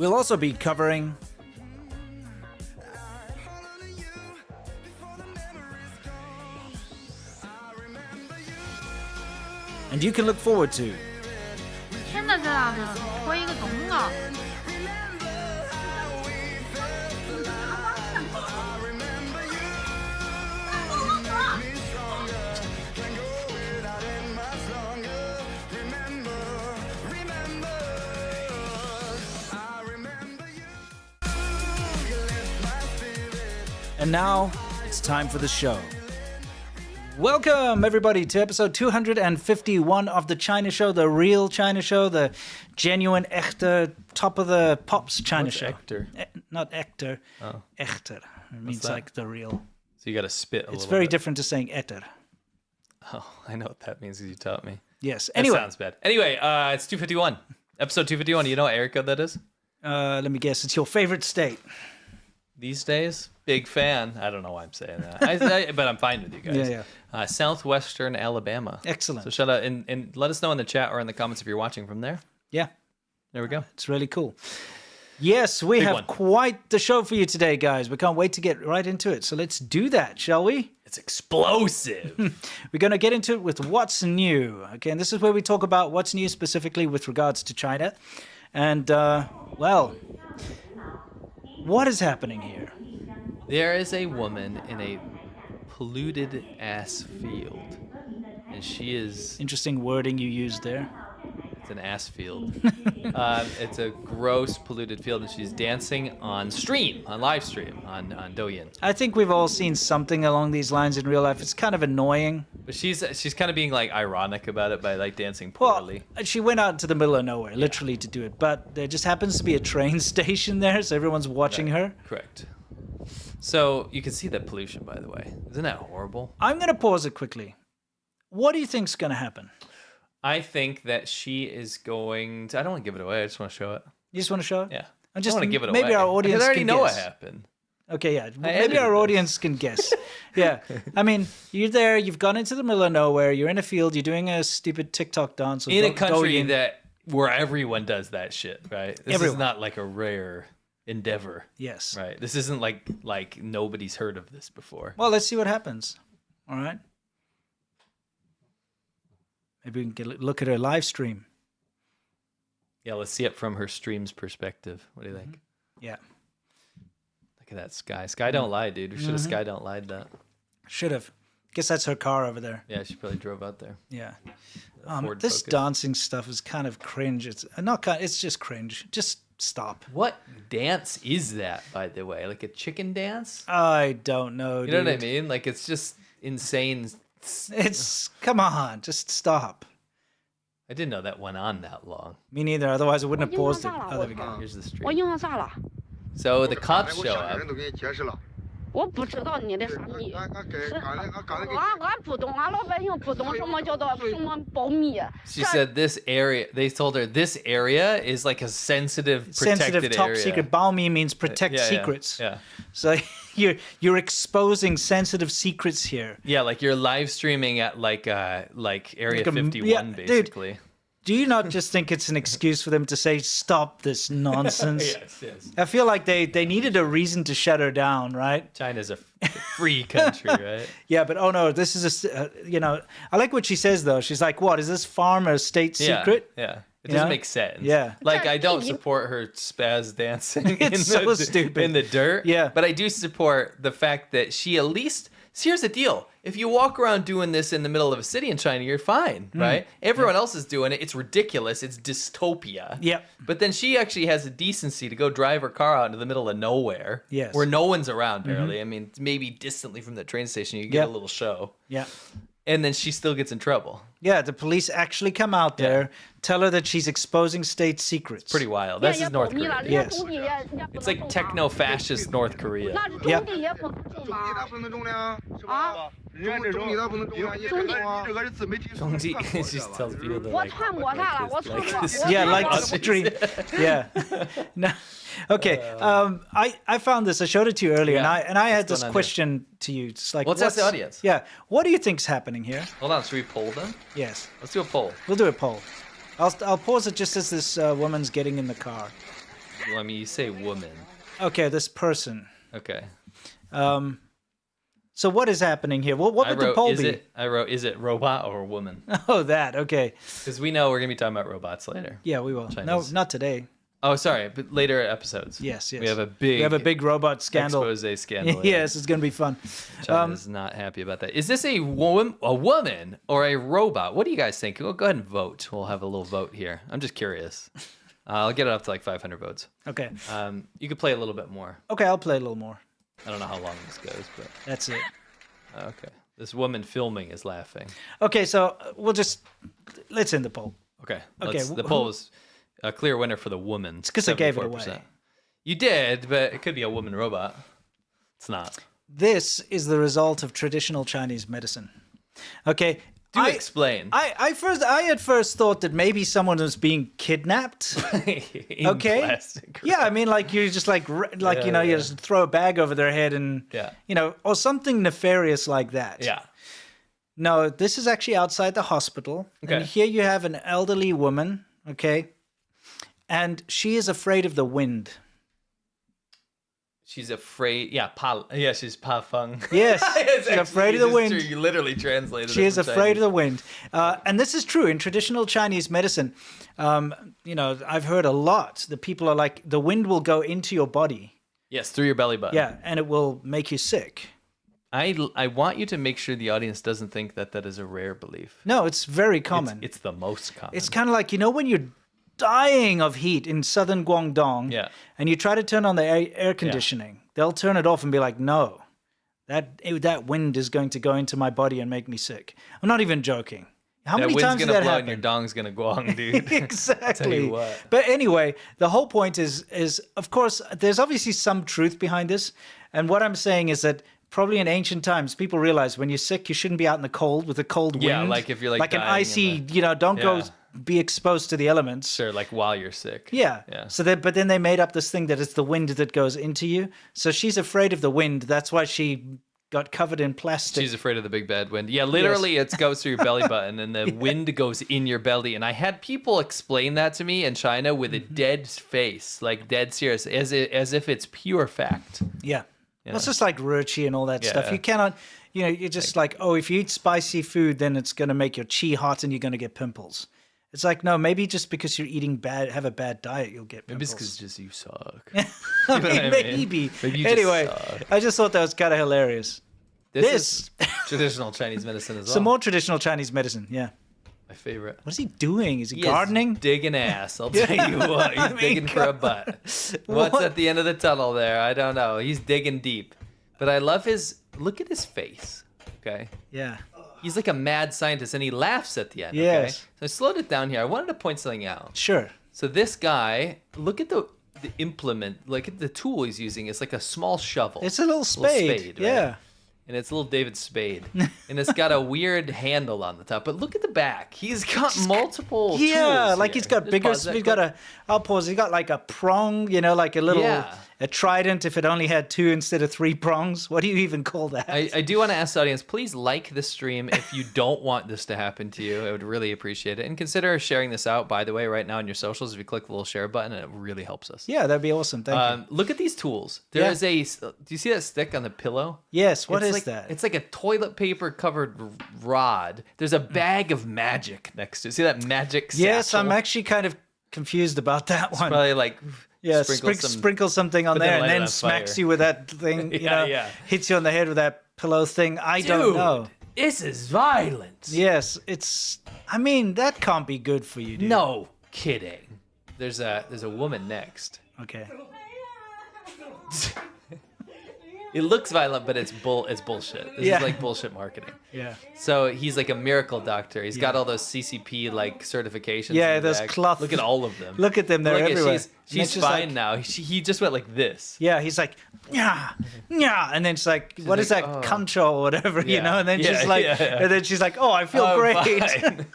We'll also be covering and you can look forward to 天哪，这俩的推一个懂啊！ And now it's time for the show. Welcome, everybody, to episode 251 of the China Show, the real China Show, the genuine, echte, top of the pops China What's Show. Ector? Not Ector, Oh. Echter. It means that? like the real. So you got to spit a little It's very bit. different to saying Etter. Oh, I know what that means because you taught me. Yes. That Anyway, sounds bad. Anyway, it's 251. Episode 251. You know what area code that is? let me guess. It's your favorite state. These days? Big fan. I don't know why I'm saying that. But I'm fine with you guys. Yeah. Southwestern Alabama. Excellent. So shout out and let us know in the chat or in the comments if you're watching from there. Yeah. There we go. It's really cool. Yes, we Big have one. quite the show for you today, guys. We can't wait to get right into it. So let's do that, shall we? It's explosive. We're going to get into it with what's new. Okay, and this is where we talk about what's new specifically with regards to China. And, well, what is happening here? There is a woman in a polluted ass field. And she is... Interesting wording you used there. It's an ass field. It's a gross, polluted field, and she's dancing on live stream, on Douyin. I think we've all seen something along these lines in real life. It's kind of annoying. But she's kind of being like ironic about it by like dancing Well, poorly. she went out into the middle of nowhere, literally, to do it. But there just happens to be a train station there, so everyone's watching her. Correct. So you can see that pollution, by the way. Isn't that horrible? I'm going to pause it quickly. What do you think's going to happen? I think that she is going to... I don't want to give it away. I just want to show it. You just want to show it? Yeah. I'm I just want to give it away. maybe our audience I already can know guess. what happened. Okay, yeah. Maybe edited our this. audience can guess. Yeah. I mean, you're there, you've gone into the middle of nowhere, you're in a field, you're doing a stupid TikTok dance. In a country where everyone does that shit, right? This is not like a rare endeavor. Yes. Right. This isn't like nobody's heard of this before. Well, let's see what happens. All right. Maybe we can get a look at her live stream. Yeah, let's see it from her stream's perspective. What do you think? Yeah. Look at that sky. Sky don't lie, dude. We should have Sky don't lied that. Should have. Guess that's her car over there. Yeah, she probably drove out there. Yeah. Ford This Focus. dancing stuff is kind of cringe. It's not kind. It's just cringe. Just stop. What dance is that, by the way? Like a chicken dance? I don't know. You know what I mean? Like it's just insane. It's come on, just stop. I didn't know that went on that long. Me neither. Otherwise, I wouldn't have paused it. Oh, there we go. Here's the 我 stream. 用上啥了？ So the cops show 俺 up. 人都给你解释了。我不知道你的啥米。俺刚才给俺不懂，俺老百姓不懂什么叫做什么保密。 She said this area, they told her this area is like a sensitive, protected Sensitive, top area. secret. Baomi means protect Yeah, yeah, secrets. Yeah. So you're exposing sensitive secrets here. Yeah, like you're live streaming at like Area Like a- 51, yeah, dude. basically. Do you not just think it's an excuse for them to say stop this nonsense? Yes. I feel like they needed a reason to shut her down, right? China's a free country, right? Yeah, but oh no, this is I like what she says though. She's like, what is this farm a state secret? Yeah. It You doesn't know? make sense. Yeah. Like, I don't support her spaz dancing It's so stupid. in the dirt. Yeah. But I do support the fact that she at least... See, here's the deal. If you walk around doing this in the middle of a city in China, you're fine, right? Everyone else is doing it. It's ridiculous. It's dystopia. Yep. But then she actually has the decency to go drive her car out into the middle of nowhere. Yes. Where no one's around, barely. I mean, maybe distantly from the train station, you get Yep. a little show. Yeah. And then she still gets in trouble. Yeah, the police actually come out there, tell her that she's exposing state secrets. Pretty wild. 人 This 也 is 保 North 密了， Korea. 人家 Yes. 种地也不 It's 能 like 种 techno-fascist North Korea. 那种地也不能种你咋嘛。不能种呢？是啊吧？种地咋不能种呢？你这个是自媒体。 She just tells people to 我 like, 传播啥了？我传播。 Yeah, like the 我 stream. Yeah. No. Okay. I found this. I showed it to you earlier, Yeah. and I had What's this going on question to you. It's like, Let's ask the audience. Yeah. What do you think's happening here? hold on, should we poll them? Yes. Let's do a poll. We'll do a poll. I'll pause it just as this woman's getting in the car. Well, I mean, you say woman. Okay, this person. Okay. So what is happening here? What would the poll be? Is it robot or woman? Oh, that. Okay. Because we know we're going to be talking about robots later. Yeah, we will. Chinese. No, not today. Oh, sorry, but later episodes. Yes. We have a big robot scandal. expose scandal. Yes, it's going to be fun. China's not happy about that. Is this a woman or a robot? What do you guys think? Go ahead and vote. We'll have a little vote here. I'm just curious. I'll get it up to like 500 votes. Okay. You could play a little bit more. Okay, I'll play a little more. I don't know how long this goes, but That's it. okay. This woman filming is laughing. Okay, so let's end the poll. Okay. Okay, The poll is a clear winner for the woman. It's 'cause I gave it away. You did, but it could be a woman robot. It's not. This is the result of traditional Chinese medicine. Okay. Do explain. I at first thought that maybe someone was being kidnapped. In Okay. plastic. Yeah, I mean, like you just you just throw a bag over their head and or something nefarious like that. Yeah. No, this is actually outside the hospital. Okay. And here you have an elderly woman, okay? And she is afraid of the wind. She's afraid. Yeah, she's pa feng. Yes, It's she's afraid of the wind. True. You literally translated it. She is from afraid of Chinese. the wind. And this is true in traditional Chinese medicine. I've heard a lot that people are like, the wind will go into your body. Yes, through your belly button. Yeah, and it will make you sick. I want you to make sure the audience doesn't think that is a rare belief. No, it's very common. It's the most common. It's kind of like, when you're dying of heat in southern Guangdong, Yeah. and you try to turn on the air conditioning, they'll turn it off and be like, no, that wind is going to go into my body and make me sick. I'm not even joking. How that many wind's times did gonna that blow happen? and your dong's gonna guang, dude. Exactly. Tell you what. But anyway, the whole point is of course there's obviously some truth behind this, and what I'm saying is that probably in ancient times people realized when you're sick you shouldn't be out in the cold with a cold wind. Yeah, like if you're like an dying in icy, the- don't go Yeah. be exposed to the elements. Sure, like while you're sick. Yeah. Yeah. So but then they made up this thing that it's the wind that goes into you. So she's afraid of the wind. That's why she got covered in plastic. She's afraid of the big bad wind. Yeah, literally it goes through your belly button and the wind goes in your belly. And I had people explain that to me in China with a dead face, like dead serious, as if it's pure fact. Yeah. Well, it's just like Ruchi and all that stuff. Yeah. You cannot, you're just like, oh, if you eat spicy food, then it's going to make your chi hot and you're going to get pimples. It's like, no, maybe just because you're eating have a bad diet, you'll get Maybe pimples. it's because just you suck. I know mean, what I mean? maybe. Maybe you just Anyway, suck. I just thought that was kind of hilarious. This is traditional Chinese medicine as well. Some more traditional Chinese medicine, yeah. My favorite. What is he doing? Is he He is gardening? digging ass. I'll tell you what. He's digging for a butt. What's What? at the end of the tunnel there? I don't know. He's digging deep. But I love look at his face. Okay. Yeah. He's like a mad scientist and he laughs at the end. Yes. Okay? So I slowed it down here. I wanted to point something out. Sure. So this guy, look at the implement, like at the tool he's using. It's like a small shovel. It's a little spade. right? Yeah. And it's a little David Spade. And it's got a weird handle on the top. But look at the back. He's got multiple Yeah, tools like here. he's got Just bigger. pause that He's got quick. I'll pause. He's got like a prong, like a little Yeah. a trident. If it only had 2 instead of 3 prongs, what do you even call that? I do want to ask the audience, please like this stream if you don't want this to happen to you. I would really appreciate it. And consider sharing this out, by the way, right now on your socials. If you click the little share button, it really helps us. Yeah, that'd be awesome. Thank you. Look at these tools. There Yeah. is do you see that stick on the pillow? Yes. What It's is like, that? It's like a toilet paper covered rod. There's a bag of magic next to it. See that magic Yes, satchel? I'm actually kind of confused about that one. Probably like Yeah, sprinkle sprinkle something on but then there and light it then on smacks fire. you with that thing. Yeah. Hits you on the head with that pillow thing. I Dude, don't know. this is violence. Yes, I mean, that can't be good for you, dude. No kidding. There's a woman next. Okay. It looks violent, but it's bullshit. This Yeah. is like bullshit marketing. Yeah. So he's like a miracle doctor. He's got all those CCP like certifications. Yeah, in the those bag. cloth- Look at all of them. Look at them, they're Look at- everywhere. She's And it's just fine like- now. He just went like this. Yeah, he's like, yeah, and then it's like, what is like, that, oh. concho or whatever, Yeah. And then Yeah, she's like, yeah. and then she's like, oh, I feel Oh, great. fine.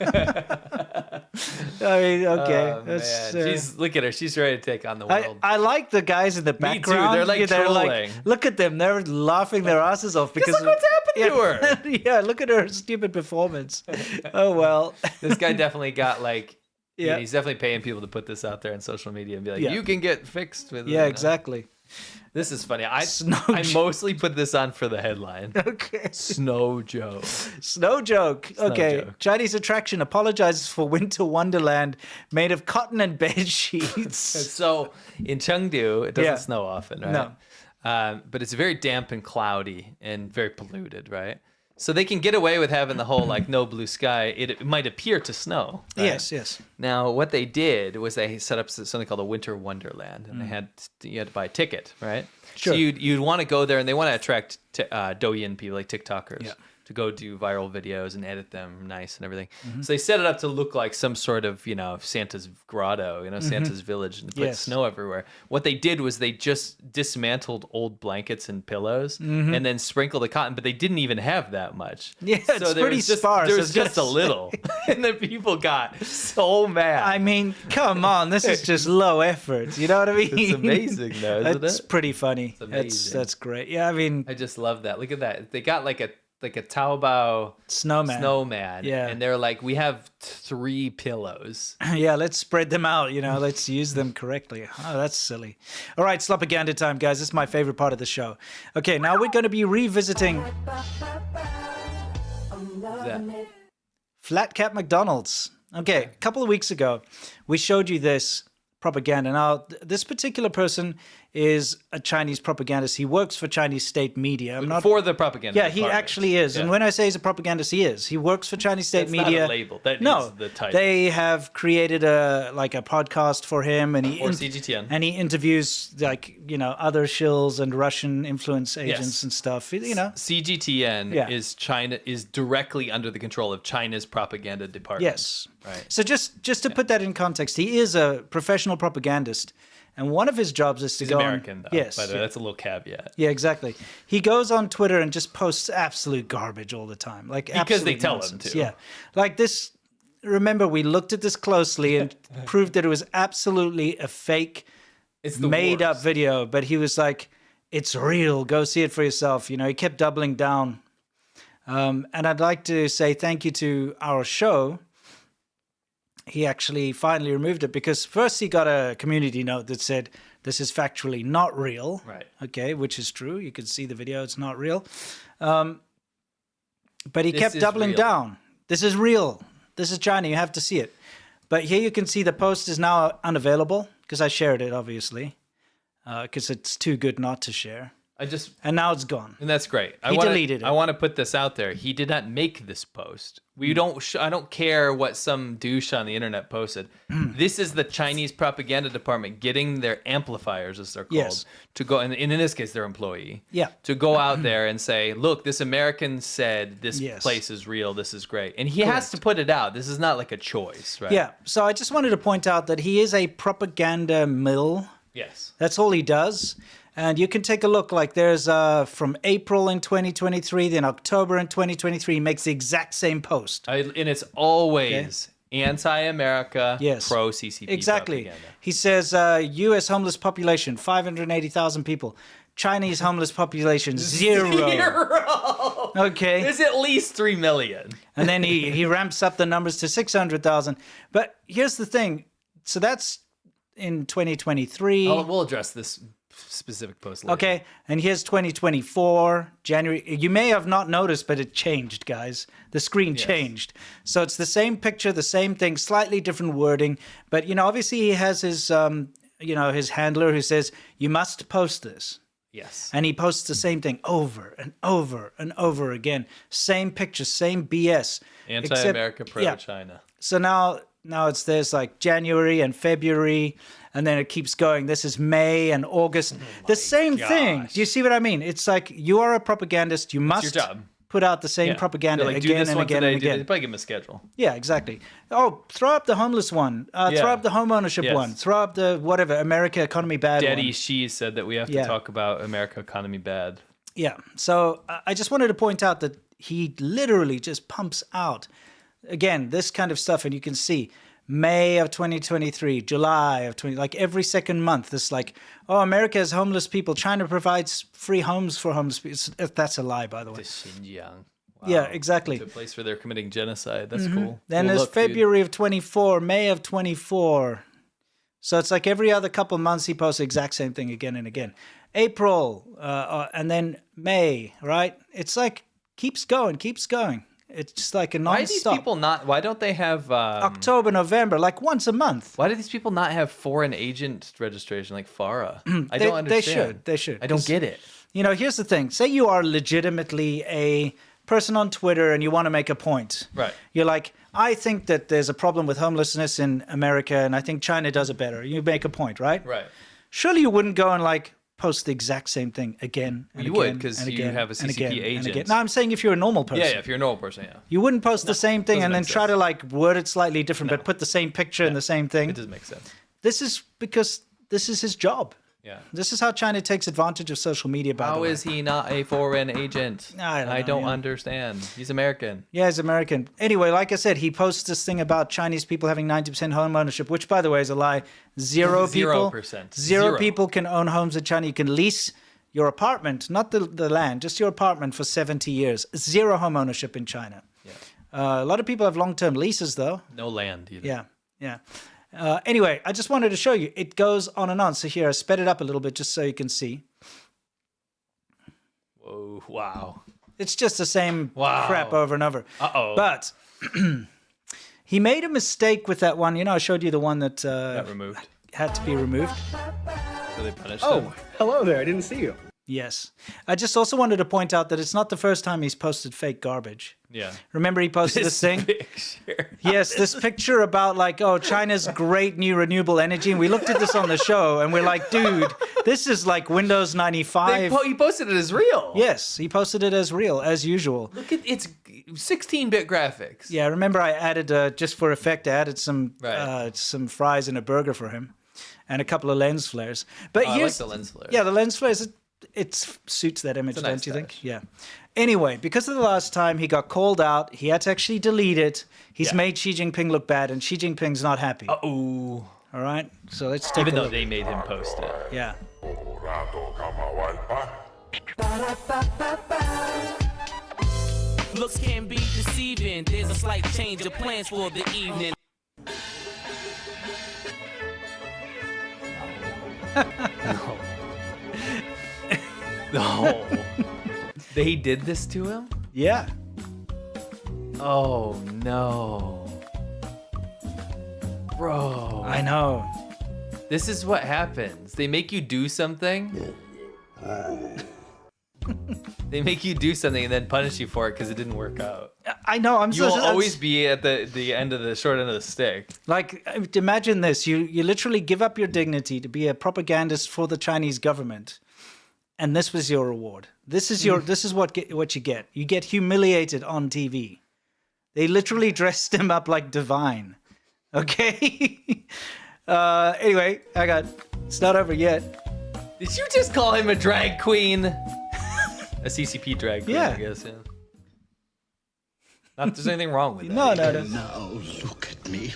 I mean, okay, Oh, that's, man. Look at her. She's ready to take on the world. I like the guys in the too. background. They're, like, trolling. look at them. They're laughing their asses off because look what's happened to her. Yeah, look at her stupid performance. Oh well. This guy definitely got like Yeah. He's definitely paying people to put this out there on social media and be like, Yeah. you can get fixed with it. Yeah, exactly. This is funny. I Snow mostly put this on for the headline. Okay. Snow Joe. Snow joke. Okay. joke. Chinese attraction apologizes for winter wonderland made of cotton and bed sheets. So in Chengdu, it doesn't Yeah. snow often, right? No. But it's very damp and cloudy and very polluted, right? So they can get away with having the whole like no blue sky. It might appear to snow. Right? Yes. Now, what they did was they set up something called a winter wonderland, and you had to buy a ticket, right? Sure. So you'd want to go there, and they want to attract Douyin people, like TikTokers, Yeah. to go do viral videos and edit them nice and everything. Mm-hmm. So they set it up to look like some sort of, Santa's grotto, Santa's village, and put Yes. snow everywhere. What they did was they just dismantled old blankets and pillows and then sprinkled the cotton, but they didn't even have that much. Yeah, it's there pretty was just, sparse, There I was was gonna just a little. And the people got so mad. I mean, come on, this is just low effort. You know what I mean? It's amazing, though, isn't That's it? pretty funny. amazing. That's great. Yeah, I mean, I just love that. Look at that. They got like a Taobao snowman. Yeah. And they're like, we have 3 pillows. Yeah, let's spread them out, Let's use them correctly. Oh, that's silly. All right, Slopaganda time, guys. This is my favorite part of the show. Okay, now we're going to be revisiting That- Flat Cap McDonald's. Okay, a couple of weeks ago, we showed you this propaganda. Now, this particular person is a Chinese propagandist. He works for Chinese state media. I'm not. For the propaganda. Yeah, he department. actually is. Yeah. And when I say he's a propagandist, he is. He works for Chinese state That's not media. a label. That no, is the title. they have created a podcast for him, and he Or CGTN. and he interviews other shills and Russian influence agents Yes. and stuff. CGTN Yeah. is directly under the control of China's propaganda department. Yes. Right. So just to put that in context, he is a professional propagandist, and one of his jobs is to He's go American, on, though. Yes. By the way, that's a little caveat. Yeah, exactly. He goes on Twitter and just posts absolute garbage all the time. Like Because they absolute tell him nonsense. to. Yeah. Like this. Remember, we looked at this closely and proved that it was absolutely a fake, It's the made up worst. video. But he was like, "It's real. Go see it for yourself." He kept doubling down. And I'd like to say thank you to our show. He actually finally removed it because first he got a community note that said this is factually not real. Right. Okay, which is true. You can see the video; it's not real. But he This kept is doubling real. down. This is real. This is China. You have to see it. But here you can see the post is now unavailable because I shared it, obviously, because it's too good not to share. And now it's gone. And that's great. He deleted it. I want to put this out there. He did not make this post. We I don't care what some douche on the internet posted. This is the Chinese propaganda department getting their amplifiers, as they're called, Yes. to go, and in this case, their employee, Yeah. to go out there and say, look, this American said this Yes. place is real. This is great. And he has to put it out. This is not like a choice, right? Yeah. So I just wanted to point out that he is a propaganda mill. Yes. That's all he does. And you can take a look. Like there's from April in 2023, then October in 2023, he makes the exact same post. And it's always anti-America, Yes. pro-CCP Exactly. propaganda. He says U.S. homeless population, 580,000 people. Chinese homeless population, zero. Zero. Okay. There's at least 3 million. And then he ramps up the numbers to 600,000. But here's the thing. So that's in 2023. We'll address this specific post later. Okay, and here's 2024, January. You may have not noticed, but it changed, guys. The screen changed. So it's the same picture, the same thing, slightly different wording. But, obviously he has his, his handler who says, you must post this. Yes. And he posts the same thing over and over and over again. Same picture, same BS. Anti-America, Except- yeah. pro-China. So now there's like January and February, and then it keeps going. This is May and August. The same thing. gosh. Do you see what I mean? It's like you are a propagandist. You must your job. put out the same propaganda They're like, do again this and one again today, and do this. again. Probably give them a schedule. Yeah, exactly. Oh, throw up the homeless one. Throw up the home ownership Yes. one. Throw up the whatever America economy bad Daddy one. Xi said that we have to Yeah. talk about America economy bad. Yeah. So I just wanted to point out that he literally just pumps out, again, this kind of stuff. And you can see May of 2023, July of like every second month, this like, oh, America has homeless people. China provides free homes for homeless people. That's a lie, by the way. Xinjiang. Yeah, exactly. To a place where they're committing genocide. That's cool. Then Cool there's look, dude. February of 24, May of 24. So it's like every other couple months he posts the exact same thing again and again. April, and then May, right? It's like keeps going. It's just like a Why do these non-stop. people not? Why don't they have October, November, like once a month. Why do these people not have foreign agent registration like FARA? I don't understand. They should. I don't get it. You know, here's the thing. Say you are legitimately a person on Twitter and you want to make a point. Right. You're like, I think that there's a problem with homelessness in America and I think China does it better. You make a point, right? Right. Surely you wouldn't go and like post the exact same thing again and You again. would, 'cause and you again have a and CCP again and agent. again. No, I'm saying if you're a normal person. Yeah, if you're a normal person, yeah. You wouldn't post the same thing doesn't and then make try sense. to like word it slightly different, but put the same picture in the same thing. It doesn't make sense. This is because this is his job. Yeah. This is how China takes advantage of social media, by the How way. is he not a foreign agent? I don't know, yeah. understand. He's American. Yeah, he's American. Anyway, like I said, he posts this thing about Chinese people having 90% home ownership, which, by the way, is a lie. Zero people. 0%. Zero people can own homes in China. You can lease your apartment, not the land, just your apartment for 70 years. Zero home ownership in China. Yeah. A lot of people have long-term leases, though. No land either. Yeah. Anyway, I just wanted to show you. It goes on and on. So here, I sped it up a little bit just so you can see. Whoa, wow. It's just the same Wow. crap over and over. Uh-oh. But he made a mistake with that one. You know, I showed you the one that Got removed. had to be removed. So they punished him. Hello there. I didn't see you. Yes. I just also wanted to point out that it's not the first time he's posted fake garbage. Yeah. Remember he posted this thing? Picture. Yes, this picture about like, oh, China's great new renewable energy. And we looked at this on the show and we're like, dude, this is like Windows 95. He posted it as real. Yes, he posted it as real, as usual. Look at it's 16-bit graphics. Yeah, remember I added, just for effect, I added some Right. some fries and a burger for him and a couple of lens flares. But Oh, I like here's the lens flares. Yeah, the lens flares, it suits that image, It's a nice don't you think? touch. Yeah. Anyway, because of the last time he got called out, he had to actually delete it. He's Yeah. made Xi Jinping look bad, and Xi Jinping's not happy. Uh-oh. All right? So let's take Even a though look. they made him post it. Yeah. Looks can be deceiving. There's a slight change of plans for the evening. No. They did this to him? Yeah. Oh, no. Bro. I know. This is what happens. They make you do something. They make you do something and then punish you for it because it didn't work out. I know. I'm You so will that's- always be at the end of the short end of the stick. Like, imagine this. You literally give up your dignity to be a propagandist for the Chinese government. And this was your reward. This is what you get. You get humiliated on TV. They literally dressed him up like divine. Okay? Anyway, it's not over yet. Did you just call him a drag queen? A CCP drag queen, Yeah. I guess, yeah. Not that there's anything wrong with that. No. Now look at me.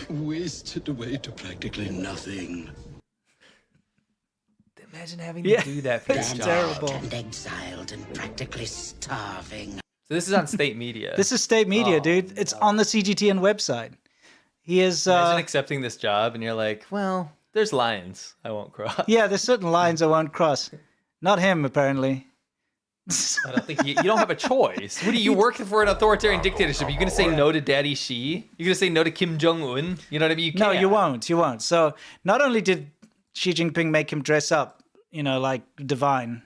Wasted away to practically nothing. Imagine having Yeah. to do that for your It's job. terrible. And exiled and practically starving. So this is on state media. This is state media, Oh, dude. It's on the CGTN website. He is. Imagine accepting this job and you're like, well, there's lines I won't cross. Yeah, there's certain lines I won't cross. Not him, apparently. I don't think you don't have a choice. What are you working for an authoritarian dictatorship? Are you going to say no to Daddy Xi? You're going to say no to Kim Jong-un? You know what I mean? You No, can't. you won't. You won't. So not only did Xi Jinping make him dress up, like divine,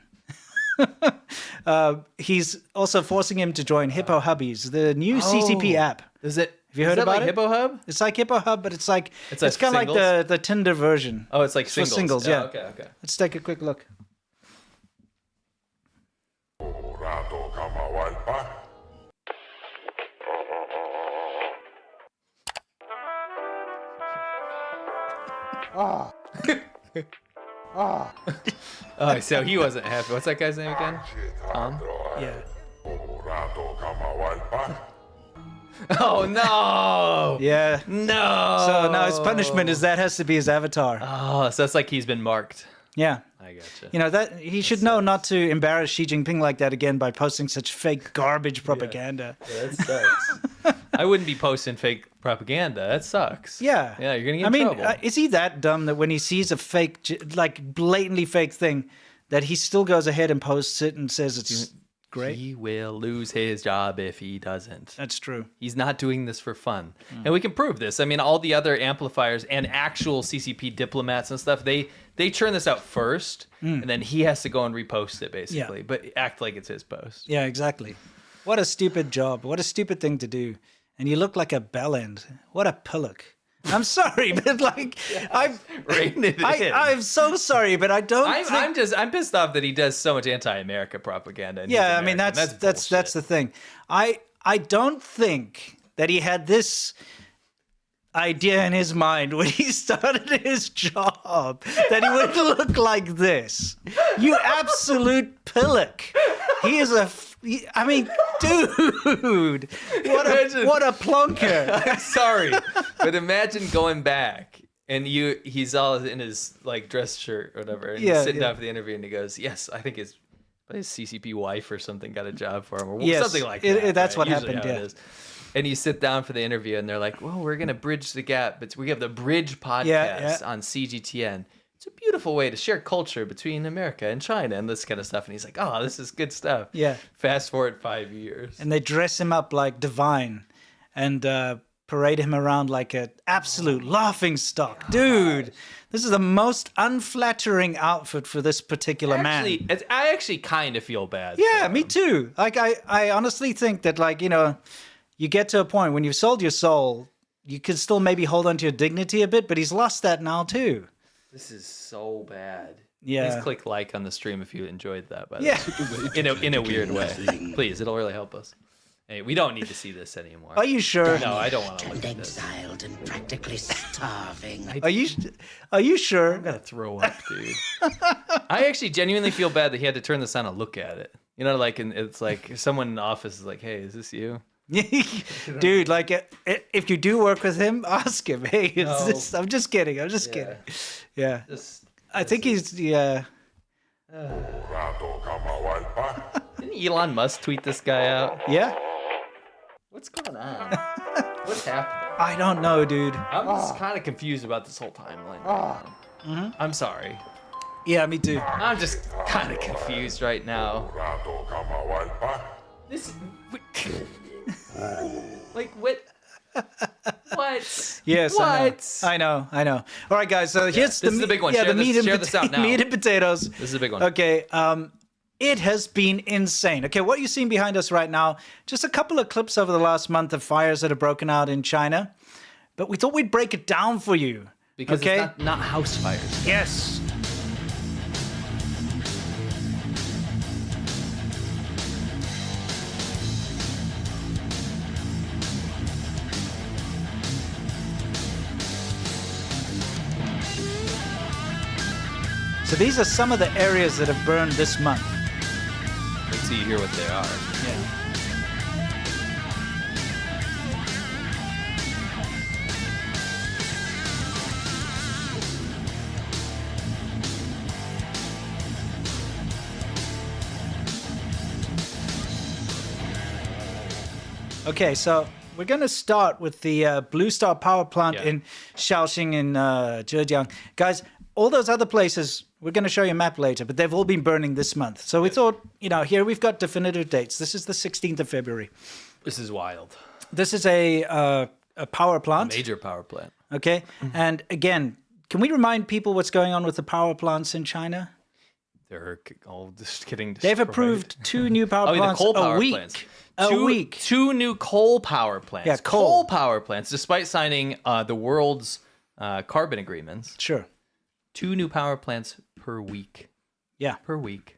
he's also forcing him to join Hippo Hubbies, the new CCP app. Is it? Have you heard is that about like it? Hippo Hub? It's like Hippo Hub, but it's like It's like kind of like singles? the Tinder version. Oh, it's like for singles. singles, yeah. Okay. Let's take a quick look. Oh, so he wasn't happy. What's that guy's name again? Tom? Yeah. Oh, no! Yeah. No! So now his punishment is that has to be his avatar. Oh, so it's like he's been marked. Yeah. I gotcha. You know, that he should know not to embarrass Xi Jinping like that again by posting such fake garbage propaganda. Yeah, that sucks. I wouldn't be posting fake propaganda. That sucks. Yeah. Yeah, you're going to get in trouble. Is he that dumb that when he sees a fake, like blatantly fake thing, that he still goes ahead and posts it and says it's great? He will lose his job if he doesn't. That's true. He's not doing this for fun. And we can prove this. I mean, all the other amplifiers and actual CCP diplomats and stuff, they churn this out first, and then he has to go and repost it, basically. Yeah. But act like it's his post. Yeah, exactly. What a stupid job. What a stupid thing to do. And you look like a bellend. What a pillock. I'm sorry, but like, I'm so sorry, but I don't. I'm pissed off that he does so much anti-America propaganda. And Yeah, he's I mean American. that's the thing. I don't think that he had this idea in his mind when he started his job that he would look like this. You absolute pillock. He is I mean, dude, what a plonker. I'm sorry, but imagine going back and he's all in his like dress shirt or whatever, and he's sitting down for the interview, and he goes, "Yes, I think his CCP wife or something got a job for him, or something like that." That's right? what Usually happened. how it is. And you sit down for the interview, and they're like, "Well, we're gonna bridge the gap, but we have the Bridge podcast on CGTN. It's a beautiful way to share culture between America and China and this kind of stuff." And he's like, "Oh, this is good stuff." Yeah. Fast forward 5 years. And they dress him up like divine and parade him around like an absolute laughing stock. Dude, this is the most unflattering outfit for this particular man. I actually kind of feel bad. Yeah, for me him. too. Like, I honestly think that, like, you know, you get to a point when you've sold your soul, you can still maybe hold on to your dignity a bit, but he's lost that now too. This is so bad. Yeah. Please click like on the stream if you enjoyed that. By the Yeah. way. In a weird way. Please, it'll really help us. Hey, we don't need to see this anymore. Are you sure? No, I don't want to look at this. Exiled and practically starving. Are you sure? I'm gonna throw up, dude. I actually genuinely feel bad that he had to turn this on and look at it. You know, like, and it's like someone in the office is like, "Hey, is this you?" Dude, like, if you do work with him, ask him. Hey, is this? I'm just kidding. I'm just kidding. Yeah. I think he's Didn't Elon Musk tweet this guy out? Yeah. What's going on? What's happening? I don't know, dude. I'm just kind of confused about this whole timeline. I'm sorry. Yeah, me too. I'm just kind of confused right now. This, like, what? What? Yes, What? I know. All right, guys. So here's this is the big one. Yeah, Share the this- meat and share this out now. meat and potatoes. This is a big one. Okay. It has been insane. Okay, what you're seeing behind us right now, just a couple of clips over the last month of fires that have broken out in China. But we thought we'd break it down for you. Because okay? it's not house fires. Yes. So these are some of the areas that have burned this month. Let's see here what they are. Yeah. Okay, so we're going to start with the Blue Star Power Plant in Shaoxing in Zhejiang. Guys, all those other places, we're going to show you a map later, but they've all been burning this month. So we thought, you know, here we've got definitive dates. This is the 16th of February. This is wild. This is a power plant. Major power plant. Okay. And again, can we remind people what's going on with the power plants in China? They're all just getting destroyed. They've approved 2 new power plants the coal power a week. plants. A week. 2 new coal power plants. Yeah, coal power plants, despite signing the world's carbon agreements. Sure. 2 new power plants per week. Yeah. Per week.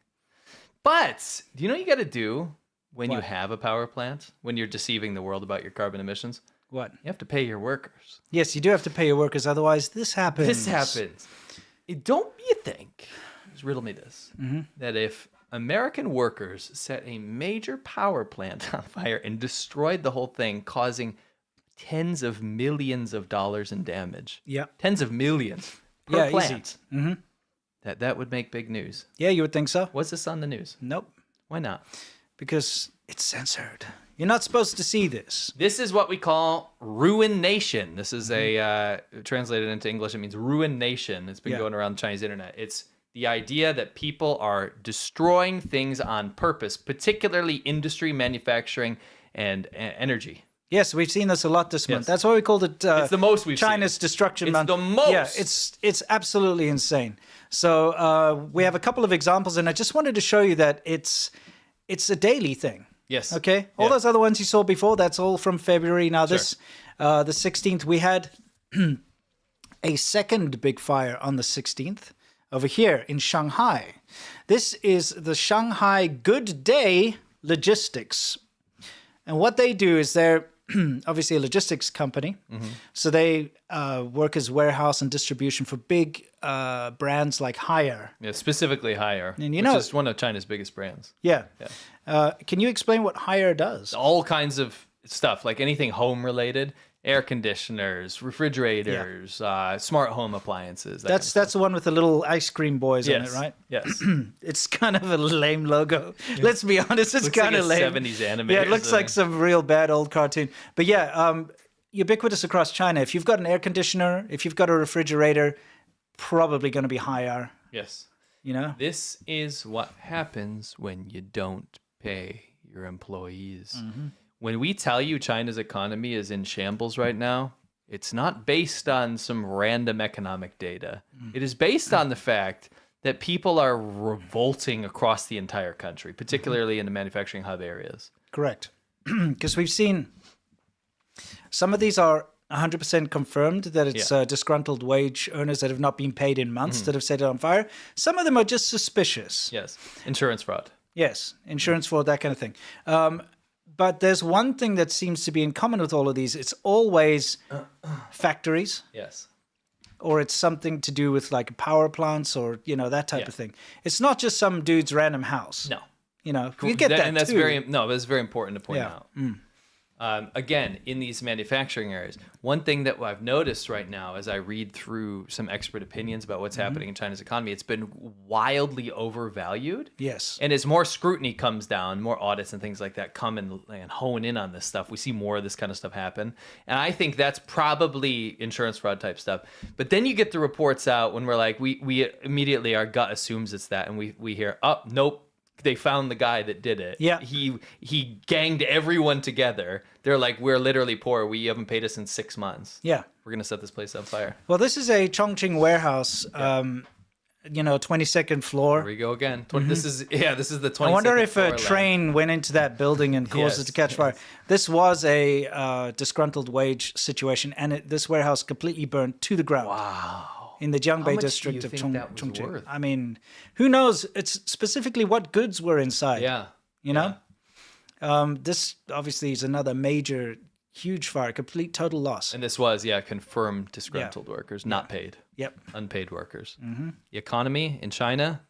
But do you know what you got to do when you What? have a power plant? When you're deceiving the world about your carbon emissions? What? You have to pay your workers. Yes, you do have to pay your workers, otherwise this happens. This happens. Don't you think, just riddle me this, that if American workers set a major power plant on fire and destroyed the whole thing, causing tens of millions of dollars in damage, Yeah. tens of millions per Yeah, plant, easy. that would make big news. Yeah, you would think so. Was this on the news? Nope. Why not? Because it's censored. You're not supposed to see this. This is what we call ruination. This is a translated into English. It means ruination. It's been going around the Chinese internet. It's the idea that people are destroying things on purpose, particularly industry, manufacturing, and energy. Yes, we've seen this a lot this month. That's why we called it it's the most we've China's seen. Destruction It's Month. the most. Yeah, it's absolutely insane. So we have a couple of examples, and I just wanted to show you that it's a daily thing. Yes. Okay. All those other ones you saw before, that's all from February. Now this, the 16th, we had a second big fire on the 16th over here in Shanghai. This is the Shanghai Good Day Logistics. And what they do is they're obviously a logistics company. So they work as warehouse and distribution for big brands like Haier. Yeah, specifically Haier, And you which know- is one of China's biggest brands. Yeah. Can you explain what Haier does? All kinds of stuff, like anything home related, air conditioners, refrigerators, smart home appliances. That's the one with the little ice cream boys on it, right? Yes. It's kind of a lame logo. Let's be honest, it's Looks kind like of a lame. 70s anime Yeah, or it looks like some real bad old cartoon. But yeah, ubiquitous across China. If you've got an air conditioner, if you've got a refrigerator, probably going to be Haier. Yes. You know? This is what happens when you don't pay your employees. When we tell you China's economy is in shambles right now, it's not based on some random economic data. It is based on the fact that people are revolting across the entire country, particularly in the manufacturing hub areas. Correct. Because we've seen some of these are 100% confirmed that it's disgruntled wage earners that have not been paid in months that have set it on fire. Some of them are just suspicious. Yes. Insurance fraud. Yes, insurance fraud, that kind of thing. But there's one thing that seems to be in common with all of these. It's always factories, Yes. or it's something to do with like power plants or, that type of thing. It's not just some dude's random house. No. You get that and that's too. that's very important to point out. Again, in these manufacturing areas, one thing that I've noticed right now as I read through some expert opinions about what's happening in China's economy, it's been wildly overvalued. Yes. And as more scrutiny comes down, more audits and things like that come and hone in on this stuff, we see more of this kind of stuff happen. And I think that's probably insurance fraud type stuff. But then you get the reports out when we're like, we immediately, our gut assumes it's that. And we hear, oh, nope. They found the guy that did it. Yeah. He ganged everyone together. They're like, we're literally poor. We haven't paid us in 6 months. Yeah. We're going to set this place on fire. Well, this is a Chongqing warehouse, 22nd floor. Here we go again. This is the 22nd I wonder if floor a train went into that building and caused it to catch fire. This was a disgruntled wage situation, and this warehouse completely burned to the ground. Wow. In the Jiangbei much do district you of think that was Chongqing. worth? I mean, who knows? It's specifically what goods were inside. Yeah. You know? This obviously is another major, huge fire, complete total loss. And this was, confirmed disgruntled workers, not paid. Yep. Unpaid workers. The economy in China,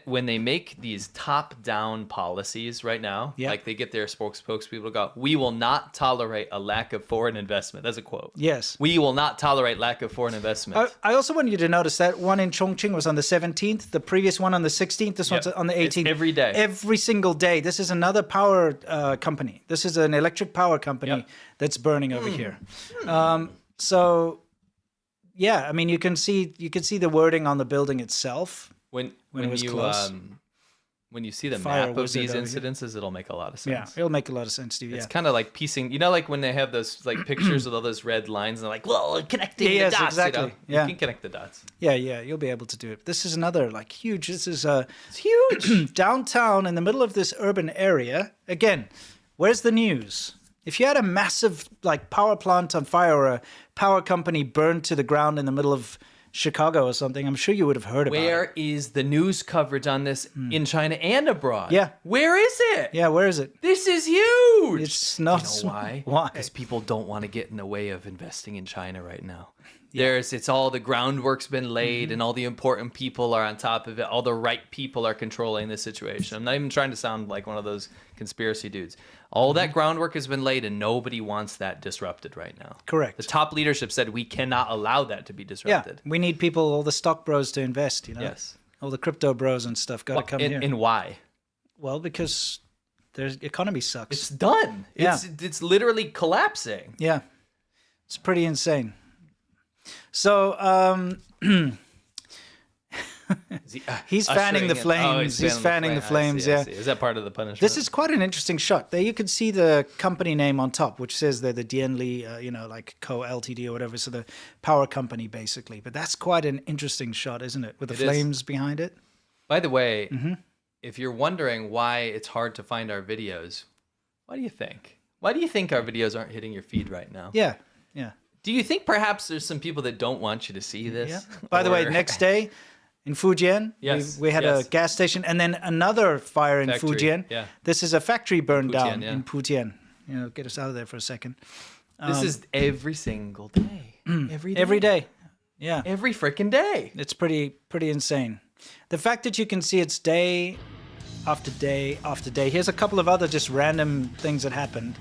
when they make these top-down policies right now, like they get their spokespeople to go, we will not tolerate a lack of foreign investment. That's a quote. Yes. We will not tolerate lack of foreign investment. I also want you to notice that one in Chongqing was on the 17th, the previous one on the 16th, this one's on the 18th. It's every day. Every single day. This is another power company. This is an electric power company that's burning over here. So, yeah, I mean, you can see the wording on the building itself. When it was you close. when you see the Fire map of wizard these over here. incidences, it'll make a lot of sense. Yeah, it'll make a lot of sense to you. It's Yeah. kind of like piecing, like when they have those like pictures with all those red lines, and they're like, well, connecting Yes, the dots. exactly. Yeah. You can connect the dots. Yeah, you'll be able to do it. This is another huge. This is It's huge. downtown in the middle of this urban area. Again, where's the news? If you had a massive power plant on fire or a power company burned to the ground in the middle of Chicago or something, I'm sure you would have heard about it. Where is the news coverage on this in China and abroad? Yeah. Where is it? Yeah, where is it? This is huge. It's not. You know why? Why? Because people don't want to get in the way of investing in China right now. It's all the groundwork's been laid and all the important people are on top of it. All the right people are controlling the situation. I'm not even trying to sound like one of those conspiracy dudes. All that groundwork has been laid, and nobody wants that disrupted right now. Correct. The top leadership said we cannot allow that to be Yeah, disrupted. we need people, all the stock bros to invest, you know? Yes. All the crypto bros and stuff got to come here. And why? Well, because their economy sucks. It's done. Yeah. It's literally collapsing. Yeah. It's pretty insane. So, he's fanning the flames. He's fanning the flames, I see. Is that part of the punishment? This is quite an interesting shot. There you can see the company name on top, which says they're the Dienli, like Co Ltd or whatever. So the power company, basically. But that's quite an interesting shot, isn't it? With the flames behind it. By the way, if you're wondering why it's hard to find our videos, why do you think? Why do you think our videos aren't hitting your feed right now? Yeah. Do you think perhaps there's some people that don't want you to see this? Yeah. By the way, next day in Fujian, Yes, we had a gas station and then another fire in Factory, Fujian. yeah. This is a factory burned Putian, down yeah. in Putian. Get us out of there for a second. This is every single day. Every day. Yeah. Every freaking day. It's pretty insane. The fact that you can see it's day after day after day. Here's a couple of other just random things that happened.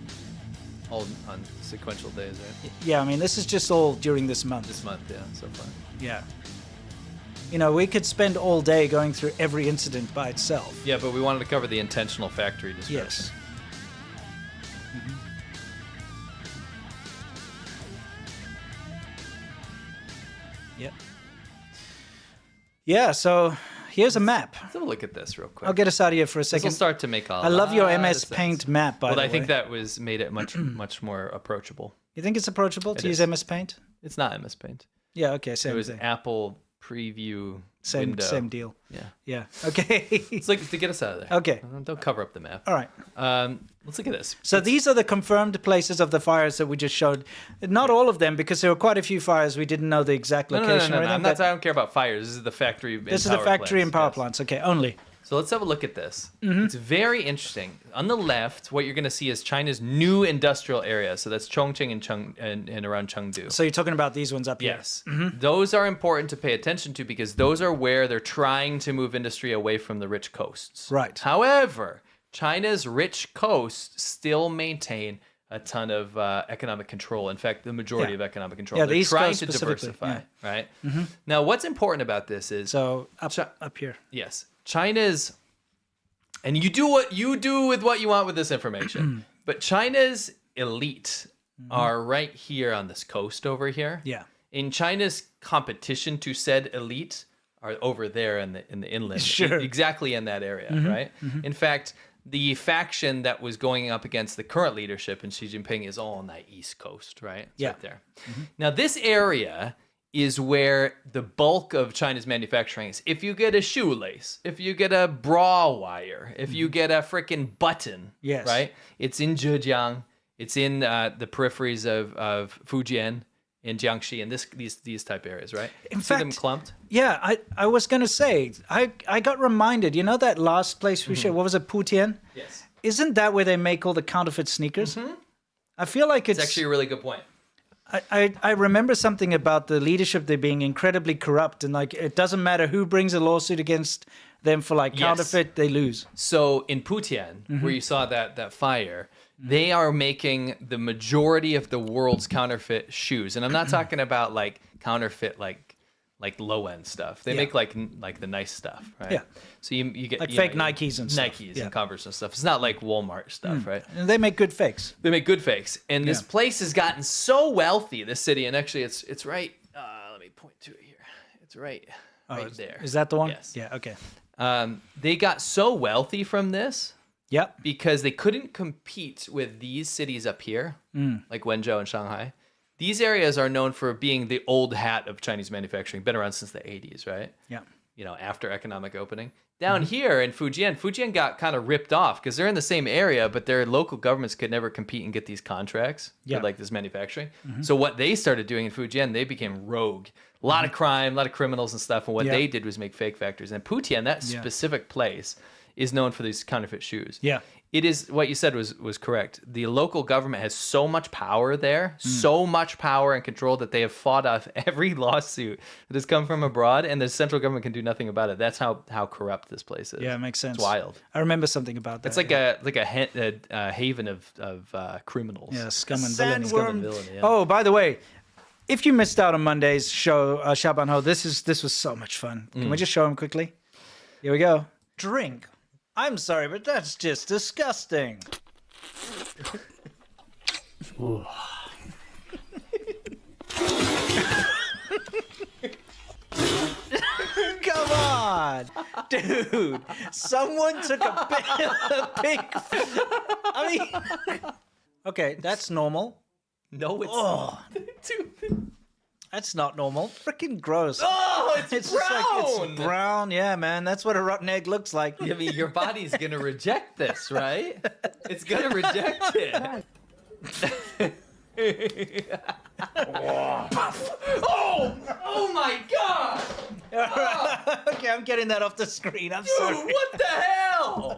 All on sequential days, right? Yeah, I mean, this is just all during this month. This month, yeah, so far. Yeah. We could spend all day going through every incident by itself. Yeah, but we wanted to cover the intentional factory destruction. Yes. Yep. Yeah, so here's a map. Let's have a look at this real quick. I'll get us out of here for a This will second. start to make I love your lot MS of sense. Paint map, by the way. I think that made it much more approachable. You think it's approachable to It use is. MS Paint? It's not MS Paint. Yeah, okay, It same was thing. Apple preview Same deal. Yeah. Yeah, okay. Let's look to get us out of there. Okay. Don't cover up the map. All right. Let's look at this. So these are the confirmed places of the fires that we just showed. Not all of them, because there were quite a few fires. We didn't know the exact No, location or anything. I don't care about fires. This is the factory. This is the factory and power plants. Okay, only. So let's have a look at this. It's very interesting. On the left, what you're going to see is China's new industrial area. So that's Chongqing and around Chengdu. So you're talking about these ones up here. Yes. Those are important to pay attention to because those are where they're trying to move industry away from the rich coasts. Right. However, China's rich coasts still maintain a ton of economic control. In fact, the majority of economic control. Yeah, they're the East trying Coast to specifically, diversify, right? Now, what's important about this is So up here. yes, China's, and you do what you do with what you want with this information, but China's elite are right here on this coast over here. Yeah. In China's competition to said elite are over there in the inland, Sure. exactly in that area, right? In fact, the faction that was going up against the current leadership in Xi Jinping is all on that east coast, right? It's Yeah. right there. Now, this area is where the bulk of China's manufacturing is. If you get a shoelace, if you get a bra wire, if you get a freaking button, Yes. right? It's in Zhejiang. It's in the peripheries of Fujian, in Jiangxi, and these type areas, right? In See them fact- clumped? Yeah, I was going to say, I got reminded, that last place we showed, what was it, Putian? Yes. Isn't that where they make all the counterfeit sneakers? I feel like It's actually a really good point. I remember something about the leadership there being incredibly corrupt, and like it doesn't matter who brings a lawsuit against them for like Yes. counterfeit, they lose. So in Putian, where you saw that fire, they are making the majority of the world's counterfeit shoes, and I'm not talking about like counterfeit like low end stuff. They make like the nice stuff, right? Yeah. So you get Like fake Nikes and stuff. Nikes Yeah. and Converse and stuff. It's not like Walmart stuff, right? And they make good fakes. They make good fakes, and this Yeah. place has gotten so wealthy. This city, and actually, it's right. Let me point to it here. It's right there. Is that the one? Yes. Yeah, okay. They got so wealthy from this Yep. because they couldn't compete with these cities up here, like Wenzhou and Shanghai. These areas are known for being the old hat of Chinese manufacturing, been around since the 80s, right? Yeah. After economic opening. Down here in Fujian got kind of ripped off because they're in the same area, but their local governments could never compete and get these contracts Yeah. for like this manufacturing. So what they started doing in Fujian, they became rogue. A lot of crime, a lot of criminals and stuff. And what Yeah. they did was make fake factories. And Putian, that specific place, is known for these counterfeit shoes. Yeah. It is what you said was correct. The local government has so much power there, so much power and control that they have fought off every lawsuit that has come from abroad, and the central government can do nothing about it. That's how corrupt this place is. Yeah, it makes sense. It's wild. I remember something about that. It's like a haven of criminals. Yeah, scum and villainy. Sandworm. Yeah. Oh, by the way, if you missed out on Monday's show, Xiaoban Ho, this was so much fun. Can we just show him quickly? Here we go. Drink. I'm sorry, but that's just disgusting. Come on, dude. Someone took a big. I mean, okay, that's normal. No, it's Oh. Dude. That's not normal. Freaking gross. Oh, it's Just brown. like it's brown. Yeah, man. That's what a rotten egg looks like. I mean, your body's gonna reject this, right? It's gonna reject it. Oh my God! Okay, I'm getting that off the screen. I'm Dude, sorry. what the hell?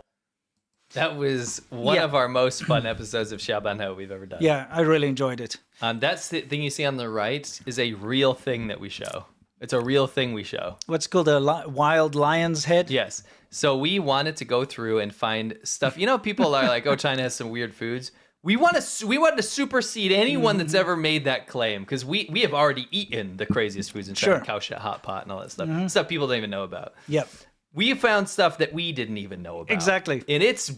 That was one of our most fun episodes of Xiaoban Ho we've ever done. Yeah, I really enjoyed it. That's the thing you see on the right is a real thing that we show. It's a real thing we show. What's called a wild lion's head? Yes. So we wanted to go through and find stuff. You know, people are like, "Oh, China has some weird foods." We want to supersede anyone that's ever made that claim because we have already eaten the craziest foods in China, Sure. cow shit, hot pot, and all that stuff. Stuff people don't even know about. Yep. We found stuff that we didn't even know about. Exactly. And it's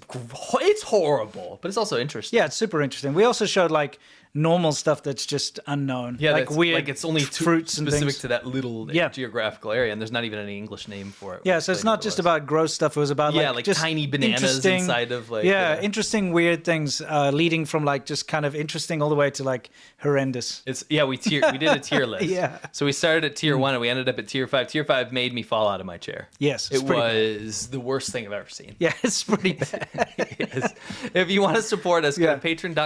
horrible, but it's also interesting. Yeah, it's super interesting. We also showed like normal stuff that's just unknown. Yeah, like that's, weird like it's only fruits and specific things. to that little geographical area, and there's not even any English name for it. Yeah, so it's not just about gross stuff. It was about like just tiny bananas interesting- inside of like interesting weird things leading from like just kind of interesting all the way to like horrendous. It's we did a tier list. Yeah. So we started at tier 1 and we ended up at tier 5. Tier 5 made me fall out of my chair. Yes, it's It pretty bad. was the worst thing I've ever seen. Yeah, it's pretty bad. Yes. If you want to support us, go Yeah. to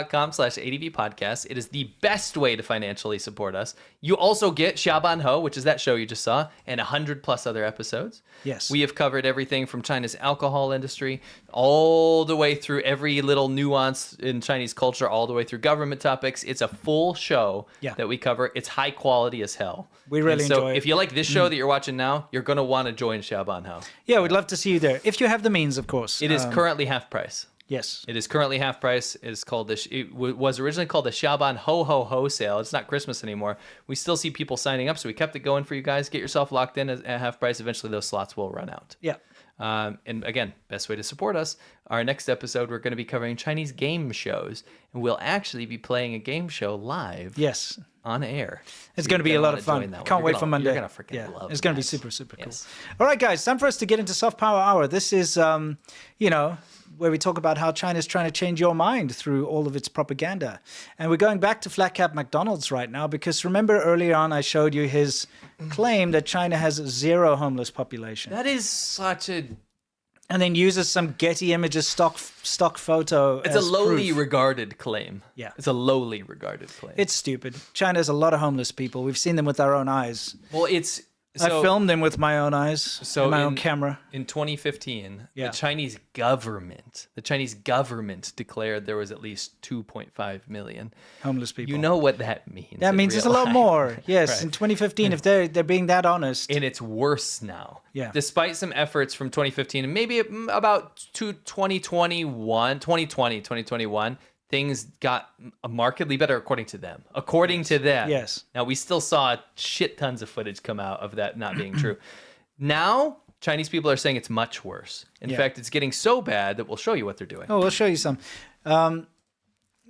patreon.com/ADV podcast. It is the best way to financially support us. You also get Xiaoban Ho, which is that show you just saw, and 100 plus other episodes. Yes. We have covered everything from China's alcohol industry all the way through every little nuance in Chinese culture, all the way through government topics. It's a full show that we cover. It's high quality as hell. We really so enjoy it. if you like this show that you're watching now, you're going to want to join Xiaoban Ho. Yeah, we'd love to see you there. If you have the means, of course. It is currently half price. Yes. It is currently half price. It was originally called the Xiaoban Ho Ho Ho sale. It's not Christmas anymore. We still see people signing up, so we kept it going for you guys. Get yourself locked in at half price. Eventually, those slots will run out. Yeah. And again, best way to support us. Our next episode, we're going to be covering Chinese game shows, and we'll actually be playing a game show live. Yes. On air. It's So going to be you're a lot gonna of wanna fun. join that one. Can't You're wait gonna- for Monday. You're going to freaking love It's going to be that. super, super cool. Yes. All right, guys, time for us to get into Soft Power Hour. This is, where we talk about how China's trying to change your mind through all of its propaganda. And we're going back to Flat Cap McDonald's right now because remember earlier on I showed you his claim that China has zero homeless population. That is such a... And then uses some Getty Images stock photo It's as a lowly proof. regarded claim. Yeah. It's a lowly regarded claim. It's stupid. China has a lot of homeless people. We've seen them with our own eyes. Well, it's... I filmed them with my own eyes, my own camera. In 2015, Yeah. the Chinese government declared there was at least 2.5 million Homeless people. You know what that means. That in means it's a real lot life. more. Yes, Right. in 2015, if they're being that honest. And it's worse now. Yeah. Despite some efforts from 2015 and maybe about 2021, things got markedly better according to them. According to them. Yes. Now, we still saw shit tons of footage come out of that not being true. Now, Chinese people are saying it's much worse. In fact, it's getting so bad that we'll show you what they're doing. Oh, we'll show you some.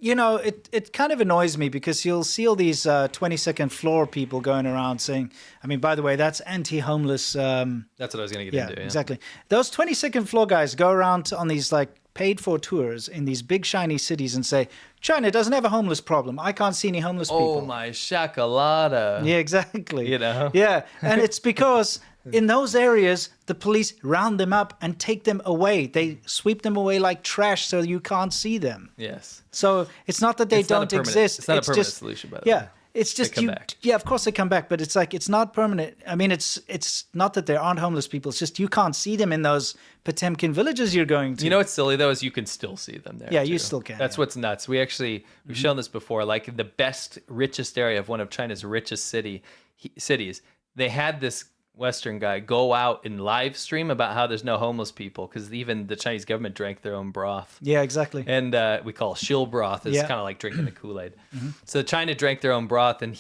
It kind of annoys me because you'll see all these 22nd floor people going around saying, I mean, by the way, that's anti-homeless. That's what I was going to get into. Yeah, exactly. Those 22nd floor guys go around on these like paid for tours in these big shiny cities and say, China doesn't have a homeless problem. I can't see any homeless people. Oh, my shakalada. Yeah, exactly. You know? Yeah, and it's because in those areas, the police round them up and take them away. They sweep them away like trash so you can't see them. Yes. So it's not that they It's not a don't permanent- exist. it's not a permanent just, solution, by the yeah, way. it's just come back. Yeah, of course they come back, but it's like it's not permanent. I mean, it's not that there aren't homeless people. It's just you can't see them in those Potemkin villages you're going to. You know what's silly though is you can still see them there. Yeah, you too. still can, That's yeah. what's nuts. We've shown this before. Like the best, richest area of one of China's richest cities, they had this Western guy go out and live stream about how there's no homeless people because even the Chinese government drank their own broth. Yeah, exactly. And we call shill broth. It's Yeah. kind of like drinking the Kool-Aid. So China drank their own broth, and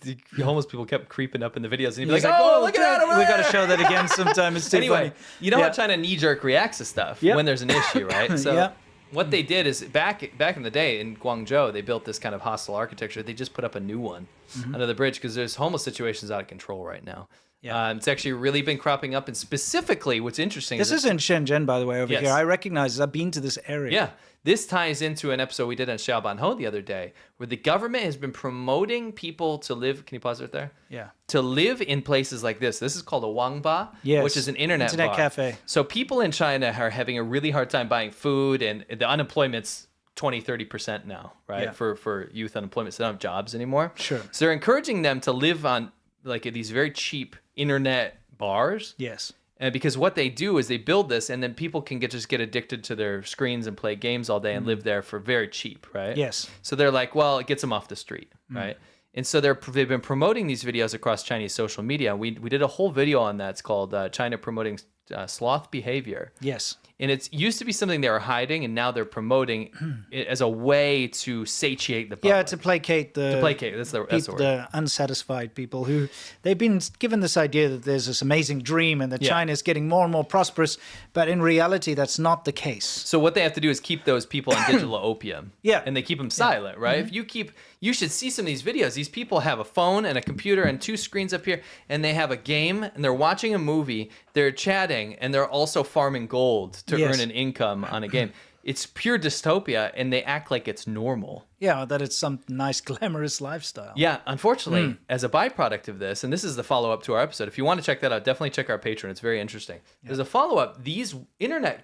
the homeless people kept creeping up in the videos, and he'd be like, "Oh, look at that! Over We got to there!" show that again sometime. It's too Anyway, funny. you know Yeah. how China knee-jerk reacts to stuff Yep. when there's an issue, right? So Yep. what they did is back in the day in Guangzhou, they built this kind of hostile architecture. They just put up a new one under the bridge because there's homeless situations out of control right now. Yeah. It's actually really been cropping up, and specifically, what's interesting This is in Shenzhen, by the way, over Yes. here. I recognize it. I've been to this area. Yeah. This ties into an episode we did on Xiaobanhou the other day, where the government has been promoting people to live. Can you pause it there? Yeah. To live in places like this. This is called a Wangba, Yes. which is an internet bar. cafe. So people in China are having a really hard time buying food, and the unemployment's 20-30% now, right? Yeah. For youth unemployment. So they don't have jobs anymore. Sure. So they're encouraging them to live on like these very cheap internet bars. Yes. And because what they do is they build this, and then people can just get addicted to their screens and play games all day and live there for very cheap, right? Yes. So they're like, well, it gets them off the street, right? And so they've been promoting these videos across Chinese social media. We did a whole video on that. It's called China Promoting Sloth Behavior. Yes. And it used to be something they were hiding, and now they're promoting it as a way to satiate the public. Yeah, to placate the That's the word. the unsatisfied people who they've been given this idea that there's this amazing dream and that Yeah. China is getting more and more prosperous, but in reality that's not the case. So what they have to do is keep those people on digital opium. Yeah. And they keep them silent, right? If you should see some of these videos. These people have a phone and a computer and two screens up here, and they have a game, and they're watching a movie, they're chatting, and they're also farming gold to Yes. earn an income on a game. It's pure dystopia, and they act like it's normal. Yeah, that it's some nice glamorous lifestyle. Yeah, unfortunately, as a byproduct of this, and this is the follow-up to our episode. If you want to check that out, definitely check our Patreon. It's very interesting. There's a follow-up. These internet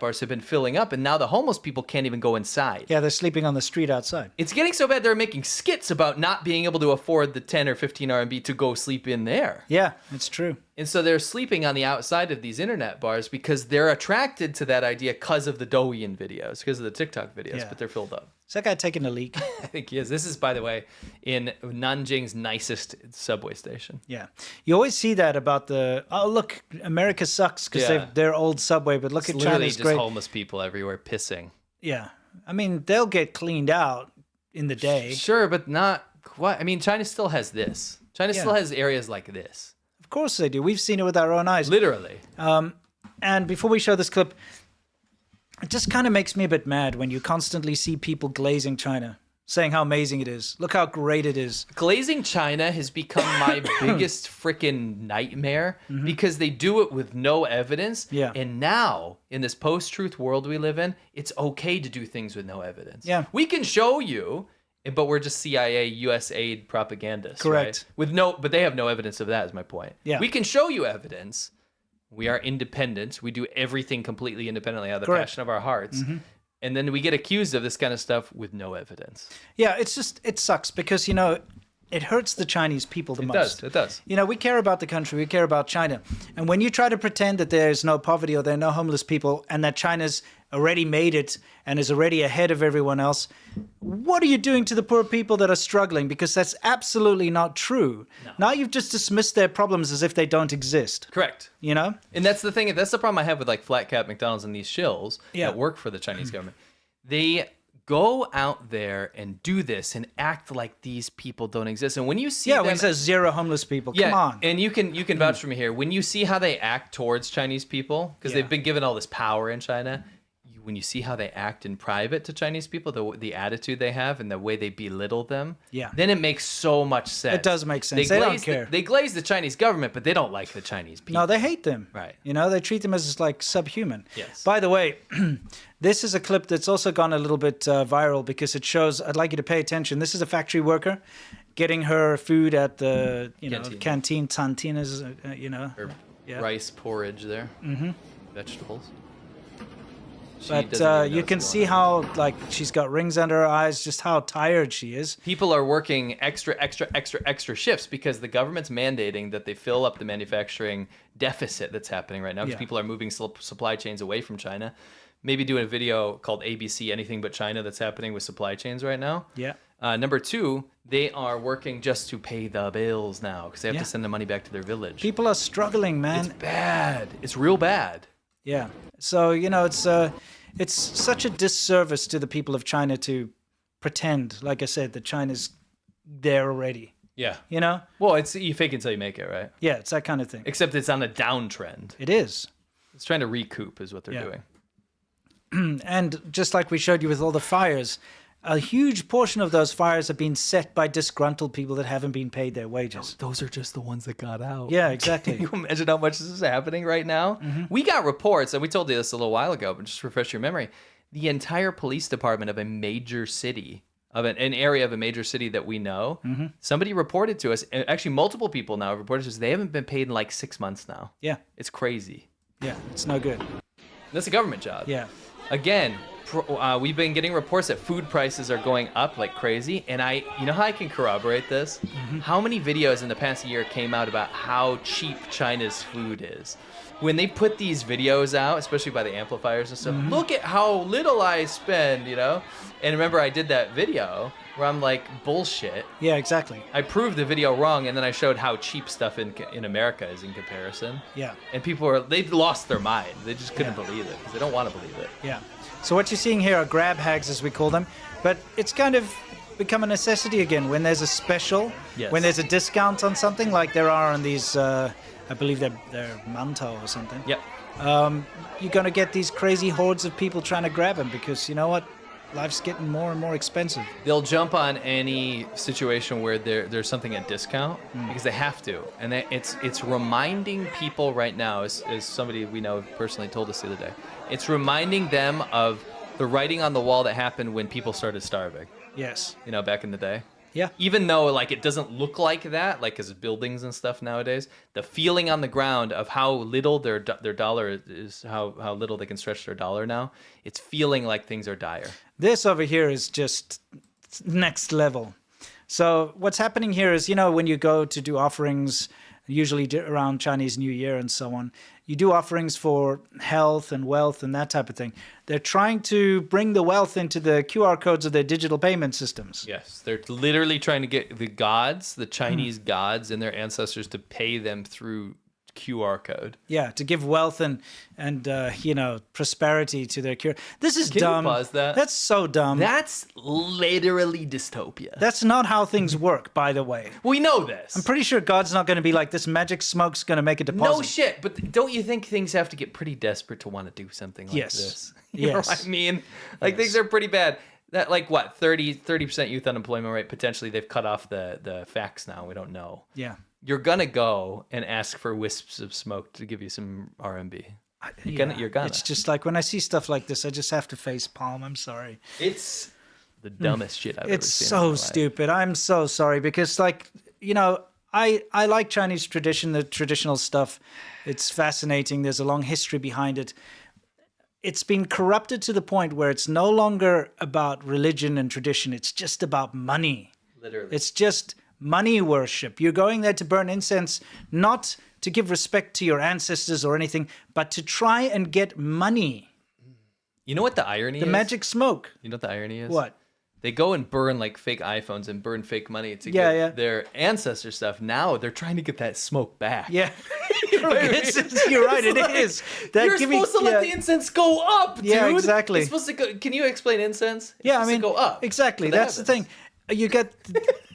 bars have been filling up, and now the homeless people can't even go inside. Yeah, they're sleeping on the street outside. It's getting so bad they're making skits about not being able to afford the 10 or 15 RMB to go sleep in there. Yeah, it's true. And so they're sleeping on the outside of these internet bars because they're attracted to that idea because of the Douyin videos, because of the TikTok videos, Yeah. but they're filled up. Is that guy taking a leak? I think he is. This is, by the way, in Nanjing's nicest subway station. Yeah. You always see that about look, America sucks because Yeah. they're old subway, but look It's at literally China's just great. homeless people everywhere pissing. Yeah. I mean, they'll get cleaned out in the day. Sure, but not quite. I mean, China still has this. China still has areas like this. Of course they do. We've seen it with our own eyes. Literally. And before we show this clip, it just kind of makes me a bit mad when you constantly see people glazing China, saying how amazing it is. Look how great it is. Glazing China has become my biggest freaking nightmare because they do it with no evidence. Yeah. And now, in this post-truth world we live in, it's okay to do things with no evidence. Yeah. We can show you, but we're just CIA, US aid propagandists. Correct. Right? But they have no evidence of that, is my point. Yeah. We can show you evidence. We are independent. We do everything completely independently out of the Correct. passion of our hearts. And then we get accused of this kind of stuff with no evidence. Yeah, it sucks because, it hurts the Chinese people the most. It does. We care about the country, we care about China. And when you try to pretend that there's no poverty or there are no homeless people and that China's already made it and is already ahead of everyone else, what are you doing to the poor people that are struggling? Because that's absolutely not true. No. Now you've just dismissed their problems as if they don't exist. Correct. And that's the thing. That's the problem I have with like Flat Cap, McDonald's, and these shills Yeah. that work for the Chinese government. They go out there and do this and act like these people don't exist. And when you see them, when it says 0 homeless people, come on. and you can vouch for me here. When you see how they act towards Chinese people, because Yeah. they've been given all this power in China, when you see how they act in private to Chinese people, the attitude they have and the way they belittle them, Yeah. then it makes so much sense. It does make sense. They don't care. They glaze the Chinese government, but they don't like the Chinese people. No, they hate them. Right. They treat them as like subhuman. Yes. By the way, this is a clip that's also gone a little bit viral because it shows, I'd like you to pay attention. This is a factory worker getting her food at the, canteen, cantinas, Or rice porridge there. Vegetables. But you can see how like she's got rings under her eyes, just how tired she is. People are working extra shifts because the government's mandating that they fill up the manufacturing deficit that's happening right now because people are moving supply chains away from China. Maybe doing a video called ABC, Anything But China, that's happening with supply chains right now. Yeah. Number two, they are working just to pay the bills now because they have to send the money back to their village. People are struggling, man. It's bad. It's real bad. Yeah. So, it's such a disservice to the people of China to pretend, like I said, that China's there already. Yeah. Well, it's you fake it until you make it, right? Yeah, it's that kind of thing. Except it's on a downtrend. It is. It's trying to recoup is what they're doing. And just like we showed you with all the fires, a huge portion of those fires have been set by disgruntled people that haven't been paid their wages. Those are just the ones that got out. Yeah, exactly. Can you imagine how much this is happening right now? Mm-hmm. We got reports, and we told you this a little while ago, but just to refresh your memory, the entire police department of a major city, of an area of a major city that we know, somebody reported to us, and actually multiple people now have reported to us, they haven't been paid in like 6 months now. Yeah. It's crazy. Yeah, it's no good. That's a government job. Yeah. Again, we've been getting reports that food prices are going up like crazy, and you know how I can corroborate this? How many videos in the past year came out about how cheap China's food is? When they put these videos out, especially by the amplifiers and stuff, look at how little I spend, And remember, I did that video where I'm like, bullshit. Yeah, exactly. I proved the video wrong, and then I showed how cheap stuff in America is in comparison. Yeah. And they lost their mind. They just couldn't believe it because they don't want to believe it. Yeah. So what you're seeing here are grab hags, as we call them, but it's kind of become a necessity again when there's a special, when there's a discount on something like there are on these, I believe they're mantou or something. Yep. You're going to get these crazy hordes of people trying to grab them because you know what? Life's getting more and more expensive. They'll jump on any situation where there's something at discount because they have to. And it's reminding people right now, as somebody we know personally told us the other day, it's reminding them of the writing on the wall that happened when people started starving. Yes. Back in the day. Yeah. Even though it doesn't look like that, like as buildings and stuff nowadays, the feeling on the ground of how little their dollar is, how little they can stretch their dollar now, it's feeling like things are dire. This over here is just next level. So what's happening here is, when you go to do offerings, usually around Chinese New Year and so on, you do offerings for health and wealth and that type of thing. They're trying to bring the wealth into the QR codes of their digital payment systems. Yes, they're literally trying to get the Chinese gods and their ancestors to pay them through QR code. Yeah, to give wealth and prosperity to their cure. This is dumb. Can you pause that? That's so dumb. That's literally dystopia. That's not how things work, by the way. We know this. I'm pretty sure God's not going to be like, this magic smoke's going to make a deposit. No shit, but don't you think things have to get pretty desperate to want to do something like this? You know what I mean? Things are pretty bad. That 30% youth unemployment rate, potentially they've cut off the facts now. We don't know. Yeah. You're gonna go and ask for wisps of smoke to give you some RMB. You're gonna. It's just like when I see stuff like this, I just have to face palm. I'm sorry. It's the dumbest shit I've ever seen. It's so stupid. I'm so sorry because, I like Chinese tradition, the traditional stuff. It's fascinating. There's a long history behind it. It's been corrupted to the point where it's no longer about religion and tradition. It's just about money. Literally. It's just money worship. You're going there to burn incense, not to give respect to your ancestors or anything, but to try and get money. You know what the irony is? The magic smoke. You know what the irony is? What? They go and burn fake iPhones and burn fake money to get their ancestor stuff. Now they're trying to get that smoke back. Yeah. You're right, it is. You're supposed to let the incense go up, dude. Yeah, exactly. It's supposed to go. Can you explain incense? It's to go up. Exactly. That's the thing. You get...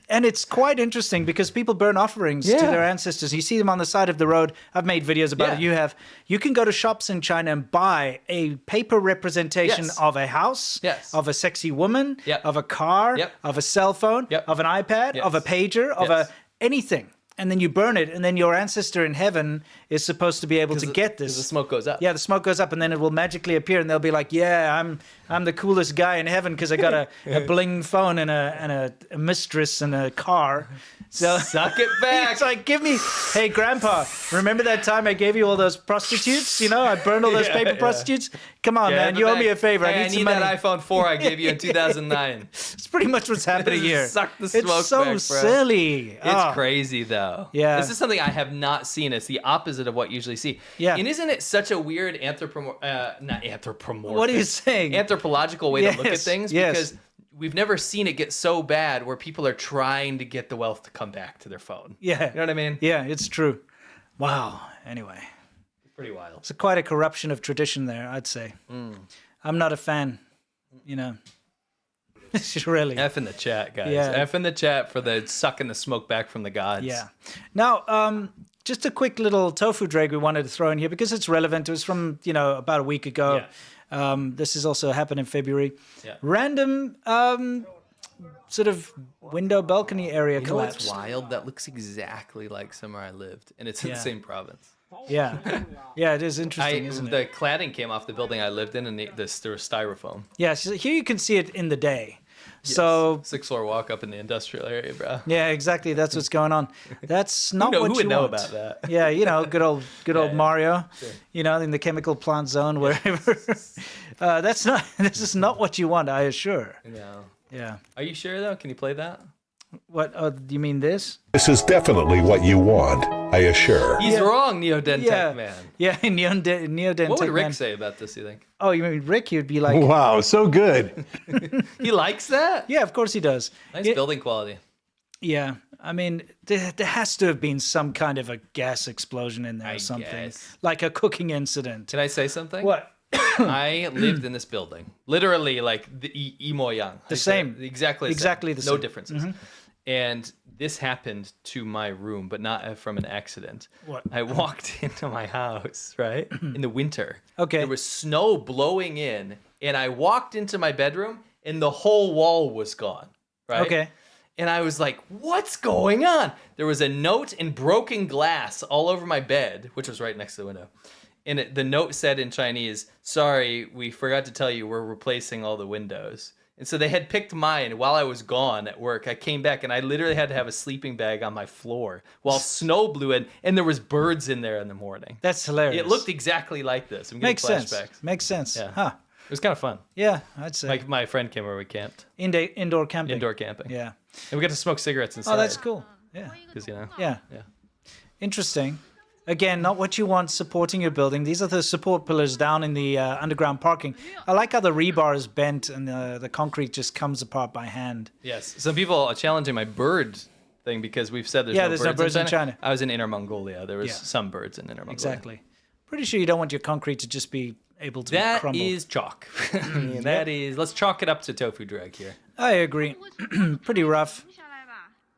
And it's quite interesting because people burn offerings to their ancestors. You see them on the side of the road. I've made videos about it. You can go to shops in China and buy a paper representation of a house, of a sexy woman, of a car, of a cell phone, of an iPad, of a pager, of anything. And then you burn it, and then your ancestor in heaven is supposed to be able to get this. The smoke goes up. Yeah, the smoke goes up, and then it will magically appear, and they'll be like, "Yeah, I'm the coolest guy in heaven because I got a bling phone and a mistress and a car," So Suck it back. it's like, give me, hey, Grandpa, remember that time I gave you all those prostitutes? You know, I burned all those paper prostitutes. Come on, man, you owe me a favor. Hey, I need some money. that iPhone 4 I gave you in 2009. It's pretty much what's happening here. Suck the smoke It's so back, bro. silly. It's crazy though. Yeah. This is something I have not seen. It's the opposite of what you usually see. Yeah. And isn't it such a weird not anthropomorphic. What are you saying? Anthropological way to look at Yes, things yes. because we've never seen it get so bad where people are trying to get the wealth to come back to their phone. Yeah. You know what I mean? Yeah, it's true. Wow. Anyway, It's pretty wild. it's quite a corruption of tradition there, I'd say. I'm not a fan, you know. Really. F in the chat, guys. Yeah. F in the chat for the sucking the smoke back from the gods. Yeah. Now, just a quick little tofu drag we wanted to throw in here because it's relevant. It was from, about a week ago. Yeah. This has also happened in February. Yeah. Random sort of window balcony area You know what's collapsed. wild? That looks exactly like somewhere I lived, and it's in the Yeah. same province. Yeah. Yeah, it is interesting, isn't it? The cladding came off the building I lived in, and there was styrofoam. Yeah, so here you can see it in the day. So, 6th floor walk up in the industrial area, bro. yeah, exactly. That's what's going on. That's not Who what would you know want. about that? Yeah, good old yeah. Mario. In the chemical plant zone, wherever. This is not what you want, I assure. No. Yeah. Are you sure though? Can you play that? What? Oh, do you mean this? This is definitely what you want, I assure. He's wrong, Neodentech Yeah. man. Yeah, Neodentech What would Rick man. say about this? You think Oh, you mean Rick? He'd be like, Wow, so good. he likes that? yeah, of course he does. Nice Yeah, building quality. yeah. I mean, there has to have been some kind of a gas explosion in there or I something. guess. Like a cooking incident. Can I say something? What? I lived in this building, literally like the Imo Yang. The same. Exactly. Exactly the No same. differences. And this happened to my room, but not from an accident. What? I walked into my house, right, in the winter. Okay. There was snow blowing in, and I walked into my bedroom, and the whole wall was gone, right? Okay. And I was like, what's going on? There was a note in broken glass all over my bed, which was right next to the window. And the note said in Chinese, sorry, we forgot to tell you we're replacing all the windows. And so they had picked mine while I was gone at work. I came back and I literally had to have a sleeping bag on my floor while snow blew in and there was birds in there in the morning. That's hilarious. It looked exactly like this. I'm getting Makes sense. flashbacks. Makes sense. Yeah. Huh. It was kind of fun. Yeah, I'd say. Like my friend came where we camped. Indoor camping. Indoor camping. Yeah. And we got to smoke cigarettes inside. Oh, that's cool. Yeah. Because, Yeah. Yeah. Interesting. Again, not what you want supporting your building. These are the support pillars down in the underground parking. I like how the rebar is bent and the concrete just comes apart by hand. Yes. Some people are challenging my bird thing because we've said there's, There's no birds in China. I was in Inner Mongolia. There was Yeah. some birds in Inner Mongolia. Exactly. Pretty sure you don't want your concrete to just be able to That crumble. is chalk. That is. Let's chalk it up to tofu drag here. I agree. Pretty rough.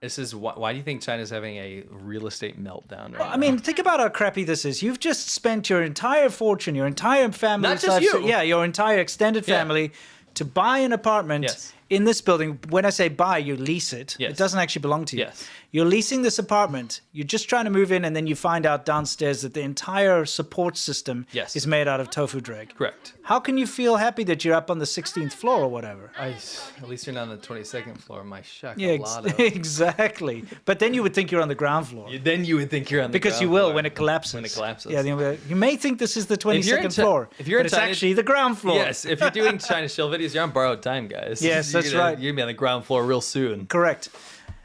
This is why do you think China's having a real estate meltdown right I mean, think about how crappy this is. You've just spent your entire fortune, your entire family, Not just you. Yeah, your entire extended Yeah. family to buy an apartment Yes. in this building. When I say buy, you lease it. Yes. It doesn't actually belong to you. Yes. You're leasing this apartment. You're just trying to move in, and then you find out downstairs that the entire support system Yes. is made out of tofu drag. Correct. How can you feel happy that you're up on the 16th floor or whatever? At least you're not on the 22nd floor. My Yeah, shakalado. exactly. But then you would think you're on the ground floor. Then you would think you're on the Because you ground will floor. when it collapses. When it collapses. Yeah, you may think this is the 22nd Chi- floor, if you're but in it's China- actually the ground floor. Yes, if you're doing China Shill videos, you're on borrowed time, guys. Yes, that's You're right. You're gonna be on the ground floor real soon. Correct.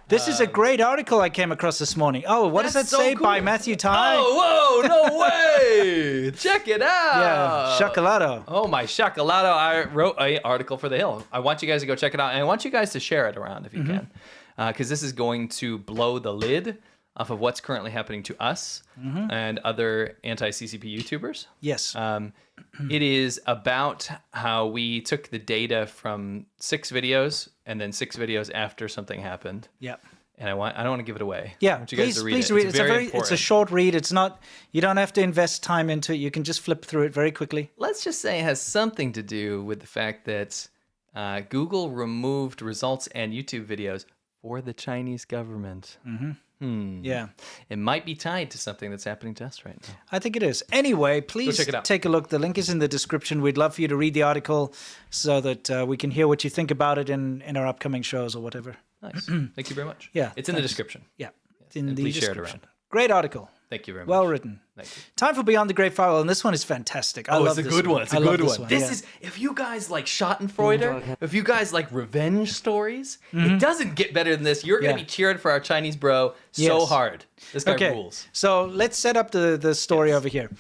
This is a great article I came across this morning. Oh, what does that That's so say cool. by Matthew Ty? Oh, whoa, no way! Check it out. Yeah, Chocolado. Oh my shakalado! I wrote an article for The Hill. I want you guys to go check it out, and I want you guys to share it around if you can, because this is going to blow the lid off of what's currently happening to us and other anti-CCP YouTubers. Yes. It is about how we took the data from 6 videos and then 6 videos after something happened. Yeah. And I don't want to give it away. Yeah, I want you guys please, to read please it. read. It's very important. It's a short read. It's not. You don't have to invest time into it. You can just flip through it very quickly. Let's just say it has something to do with the fact that Google removed results and YouTube videos for the Chinese government. Yeah. It might be tied to something that's happening to us right now. I think it is. Anyway, please check it out. take a look. The link is in the description. We'd love for you to read the article so that we can hear what you think about it in our upcoming shows or whatever. Nice. Thank you very much. Yeah, It's in the description. Yeah, it's in And the please share it description. around. Great article. Thank you very much. Well written. Thank you. Time for Beyond the Great Firewall, and this one is fantastic. I love it's a this good one. It's a I love good this one. This yeah. is, if you guys like Schadenfreude, if you guys like revenge stories, it doesn't get better than this. You're going to Yeah. be cheering for our Chinese bro so Yes. hard. This guy Okay, rules. so let's set up the story over here.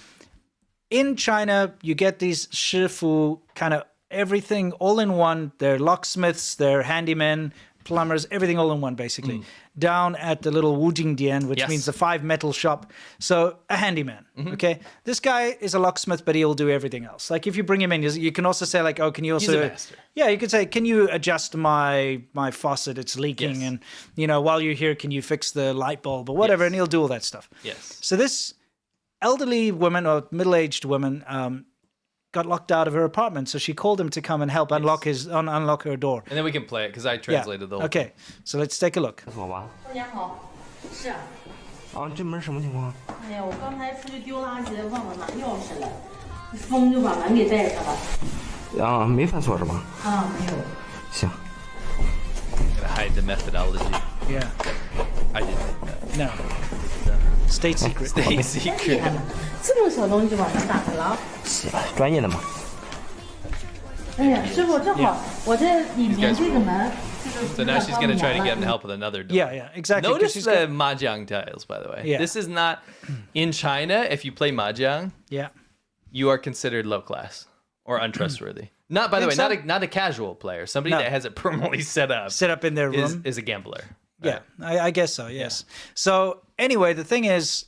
In China, you get these shifu, kind of everything all in one. They're locksmiths, they're handymen, plumbers, everything all in one, basically. Down at the little Wujingdian, which Yes. means the 5 metal shop. So a handyman, okay? This guy is a locksmith, but he'll do everything else. Like if you bring him in, you can also say like, oh, can you also... He's a master. Yeah, you could say, can you adjust my faucet? It's leaking. Yes. And, while you're here, can you fix the light bulb or whatever? Yes. And he'll do all that stuff. Yes. So this elderly woman or middle-aged woman got locked out of her apartment. So she called him to come and help unlock her door. And then we can play it because I Yeah. translated the whole Okay, so let's take a look. 锁完了。年好，是啊。啊，这门什么情况？哎呀，我刚才出去丢垃圾，忘了拿钥匙了，风就把门给带上了。啊，没反锁是吧？啊，没有。行。 Gotta hide the methodology. Yeah. I didn't. No. State secret. Stay secret. 这么小东西就把门打开了啊。专业的嘛。哎呀，师傅，正好我这里面这个门。 So now she's gonna try to get him help with another door. Yeah, exactly. 'cause Notice she's the got- mahjong tiles, by the way. Yeah. This is not in China. If you play mahjong, Yeah. you are considered low class or untrustworthy. Not, by the way, Think so? not a casual player. Somebody No. that has it permanently set up in their room. is a gambler. Yeah, I guess so, yes. So anyway, the thing is,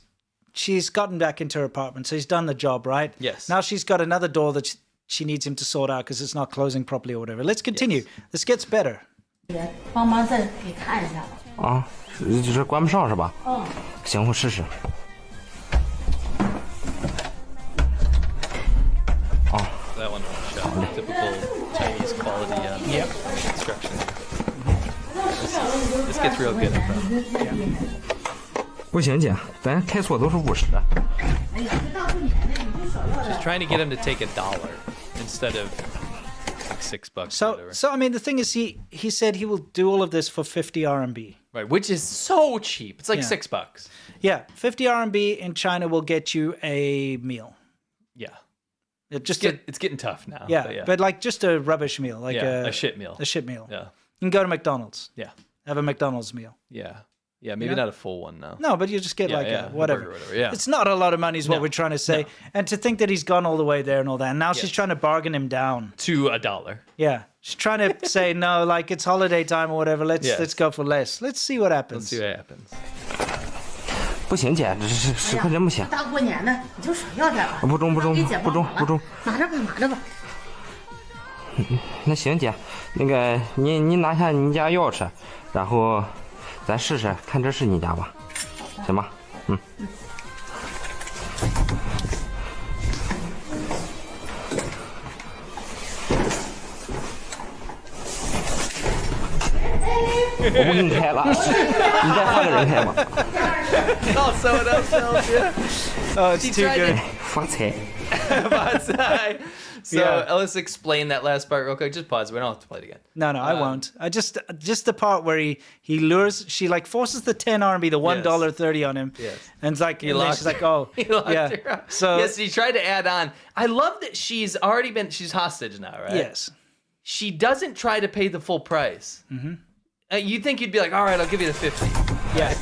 she's gotten back into her apartment, so he's done the job, right? Yes. Now she's got another door that she needs him to sort out because it's not closing properly or whatever. Let's continue. This gets better. 帮忙再给看一下吧。啊，就是关不上是吧？嗯。行，我试试。哦。 That one won't show. Typical Chinese quality construction. This gets real good. Bro. 不行姐，咱开锁都是50的。 Just trying to get him to take $1 instead of like $6 or whatever. So I mean, the thing is, he said he will do all of this for 50 RMB. Right, which is so cheap. It's like Yeah. $6. Yeah, 50 RMB in China will get you a meal. Yeah. Just It's getting tough now. yeah, but like just a rubbish meal, like a shit meal. A shit meal. Yeah. You can go to McDonald's. Yeah. Have a McDonald's meal. Yeah. Yeah, maybe Yeah. not a full one now. No, but you just get Yeah, like yeah, a whatever. burger or whatever, yeah. It's not a lot of money is what No, we're trying to say. no. And to think that he's gone all the way there and all that. And now she's Yes. trying to bargain him down. To $1. Yeah. She's trying to say, no, like it's holiday time or whatever. Let's Yes. go for less. Let's see what happens. Let's see what happens. 不行姐，这是10块钱不行。大过年的，你就少要点吧。不中不中给姐不中不中。拿着吧，拿着吧。那行姐，那个您拿下您家钥匙，然后咱试试看这是你家吧，行吗？嗯。我不给你开了，你再换个人开吧。 Oh, someone else tells you. Oh, it's He too tried to- good. 发财。 So Yeah. let's explain that last part real quick. Just pause. We don't have to play it again. No, I won't. I just the part where he lures, she like forces the 10 RMB, the $1.30 on him. Yes. And it's like, and then locked she's like, oh, He locked yeah. her up. So yes, he tried to add on. I love that she's hostage now, right? yes. She doesn't try to pay the full price. Mm-hmm. You'd think you'd be like, all right, I'll give you the 50. Yeah.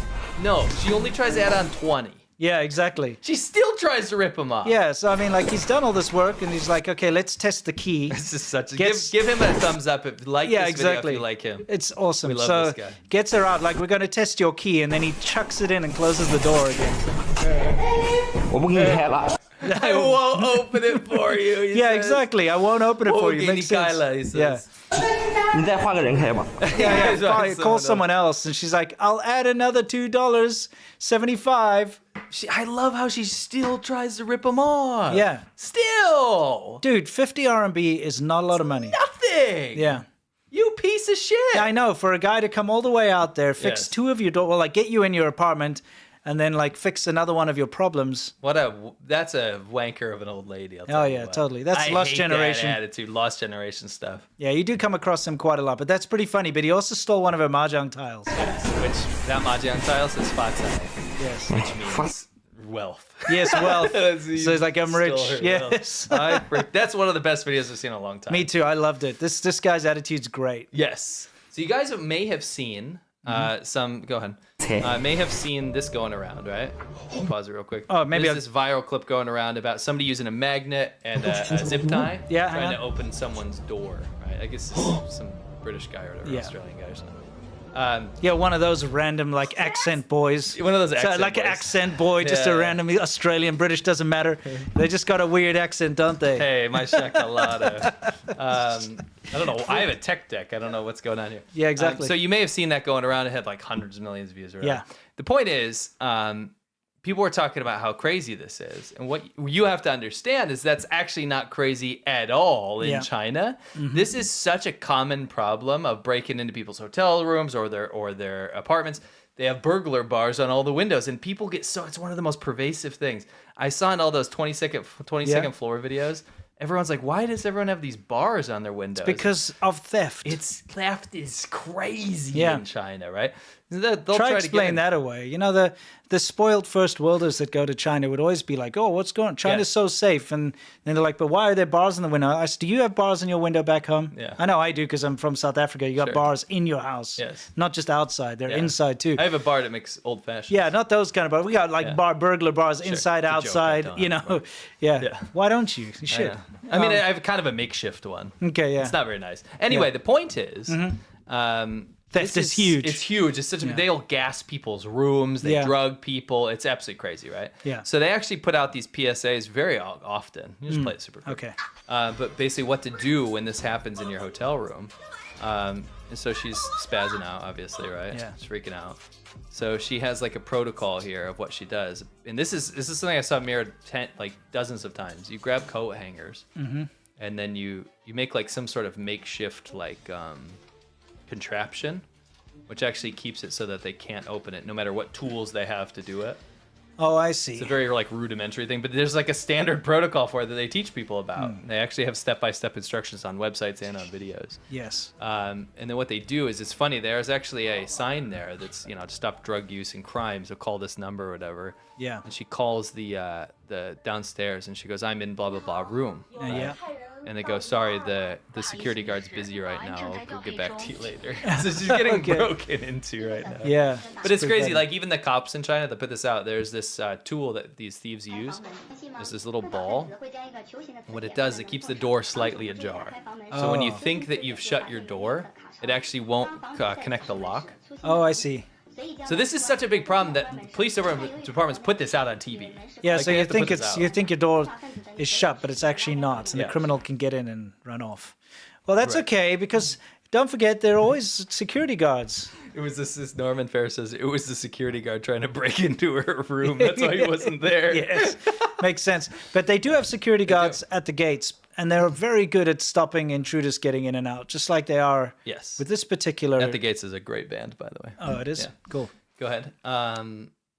No, she only tries to add on 20. Yeah, exactly. She still tries to rip him off. Yeah, so I mean, like he's done all this work, and he's like, okay, let's test the key. This is such a Gets- give him a thumbs up if you like Yeah, this exactly. video if you like him. It's awesome. We love so this guy. gets her out, like we're going to test your key, and then he chucks it in and closes the door again. 我不给你开了。 I won't open it for you. he Yeah, says. exactly. I won't open it for you. Okay, Makes sense. Nikayla, he says. Yeah. 你再换个人开吧。 Yeah, Right, fine, call someone else, and she's like, "I'll add another $2.75." I love how she still tries to rip him off. Yeah, Still. dude, 50 RMB is not a lot of money. Nothing. Yeah, You piece of shit. I know, for a guy to come all the way out there, fix Yes. 2 of your door, well, like get you in your apartment, and then like fix another one of your problems. That's a wanker of an old lady. I'll tell you what. Totally. That's I lost hate generation. That attitude, lost generation stuff. Yeah, you do come across them quite a lot, but that's pretty funny. But he also stole one of her mahjong tiles. Which that mahjong tile says Fatsai, Yes. which means wealth. Yes, wealth. So he's like, I'm rich. Stole her Yes. wealth. That's one of the best videos I've seen in a long time. Me too. I loved it. This guy's attitude's great. Yes. So you guys may have seen some. Go ahead. May have seen this going around, right? I'll pause it real quick. Oh, maybe There's this viral clip going around about somebody using a magnet and a zip tie, Yeah, trying to open someone's door. Right? I guess this is some British guy or whatever, Yeah. Australian guy or something. Yeah, one of those random like accent boys. One of those accent like an boys. accent boy, just a Yeah. random Australian, British, doesn't matter. They just got a weird accent, don't they? Hey, my shakalada. I don't know. I have a tech deck. I don't know what's going on here. Yeah, exactly. So you may have seen that going around. It had like hundreds of millions of views. Or whatever. Yeah. The point is, people were talking about how crazy this is. And what you have to understand is that's actually not crazy at all in Yeah. China. This is such a common problem of breaking into people's hotel rooms or their apartments. They have burglar bars on all the windows, and people get it's one of the most pervasive things. I saw in all those 20-second floor videos, everyone's like, why does everyone have these bars on their windows? Because of theft. Theft is crazy Yeah. in China, right? They'll Try to get explain in. that away. You know, the spoiled first worlders that go to China would always be like, oh, what's going on? China's so safe. And then they're like, but why are there bars in the window? I said, do you have bars in your window back home? Yeah. I know I do because I'm from South Africa. You got Sure. bars in your house. Yes. Not just outside. They're Yeah. inside too. I have a bar that makes old fashioned. Yeah, not those kind of bars. We got like Yeah. burglar bars inside, It's a joke. I outside, don't you have know. one. Yeah. Yeah. Why don't you? You should. I mean, I have kind of a makeshift one. Okay, yeah. It's not very nice. Anyway, the point is, Theft this is huge. It's huge. It's such a, they'll gas people's rooms. They Yeah. drug people. It's absolutely crazy, right? Yeah. So they actually put out these PSAs very often. You just play it super quick. Okay. But basically, what to do when this happens in your hotel room. And so she's spazzing out, obviously, right? Yeah. She's freaking out. So she has like a protocol here of what she does, and this is something I saw mirrored like dozens of times. You grab coat hangers, and then you make like some sort of makeshift like contraption, which actually keeps it so that they can't open it, no matter what tools they have to do it. Oh, I see. It's a very like rudimentary thing, but there's like a standard protocol for it that they teach people about. They actually have step-by-step instructions on websites and on videos. Yes. And then what they do is, it's funny, there's actually a sign there that's, to stop drug use and crime, so call this number or whatever. Yeah. And she calls the downstairs and she goes, I'm in blah, blah, blah room. Yeah. And they go, sorry, the security guard's busy right now. We'll get back to you later. So she's getting broken into right now. Yeah. But it's pretty crazy. funny. Like, even the cops in China that put this out, there's this tool that these thieves use. There's this little ball. What it does, it keeps the door slightly ajar. So when you think that you've shut your door, it actually won't connect the lock. Oh, I see. So this is such a big problem that police departments put this out on TV. Yeah, Like, so they you have to think put this out. you think your door is shut, but it's actually not, and Yeah. the criminal can get in and run off. Well, that's okay because don't forget there are always security guards. It was this Norman Ferris says, it was the security guard trying to break into her room. That's why he wasn't there. Yes, makes sense. But they do have security guards at the gates, and they're very good at stopping intruders getting in and out, just like they are Yes. with this particular. At the Gates is a great band, by the way. Oh, it is? Yeah. Cool. Go ahead.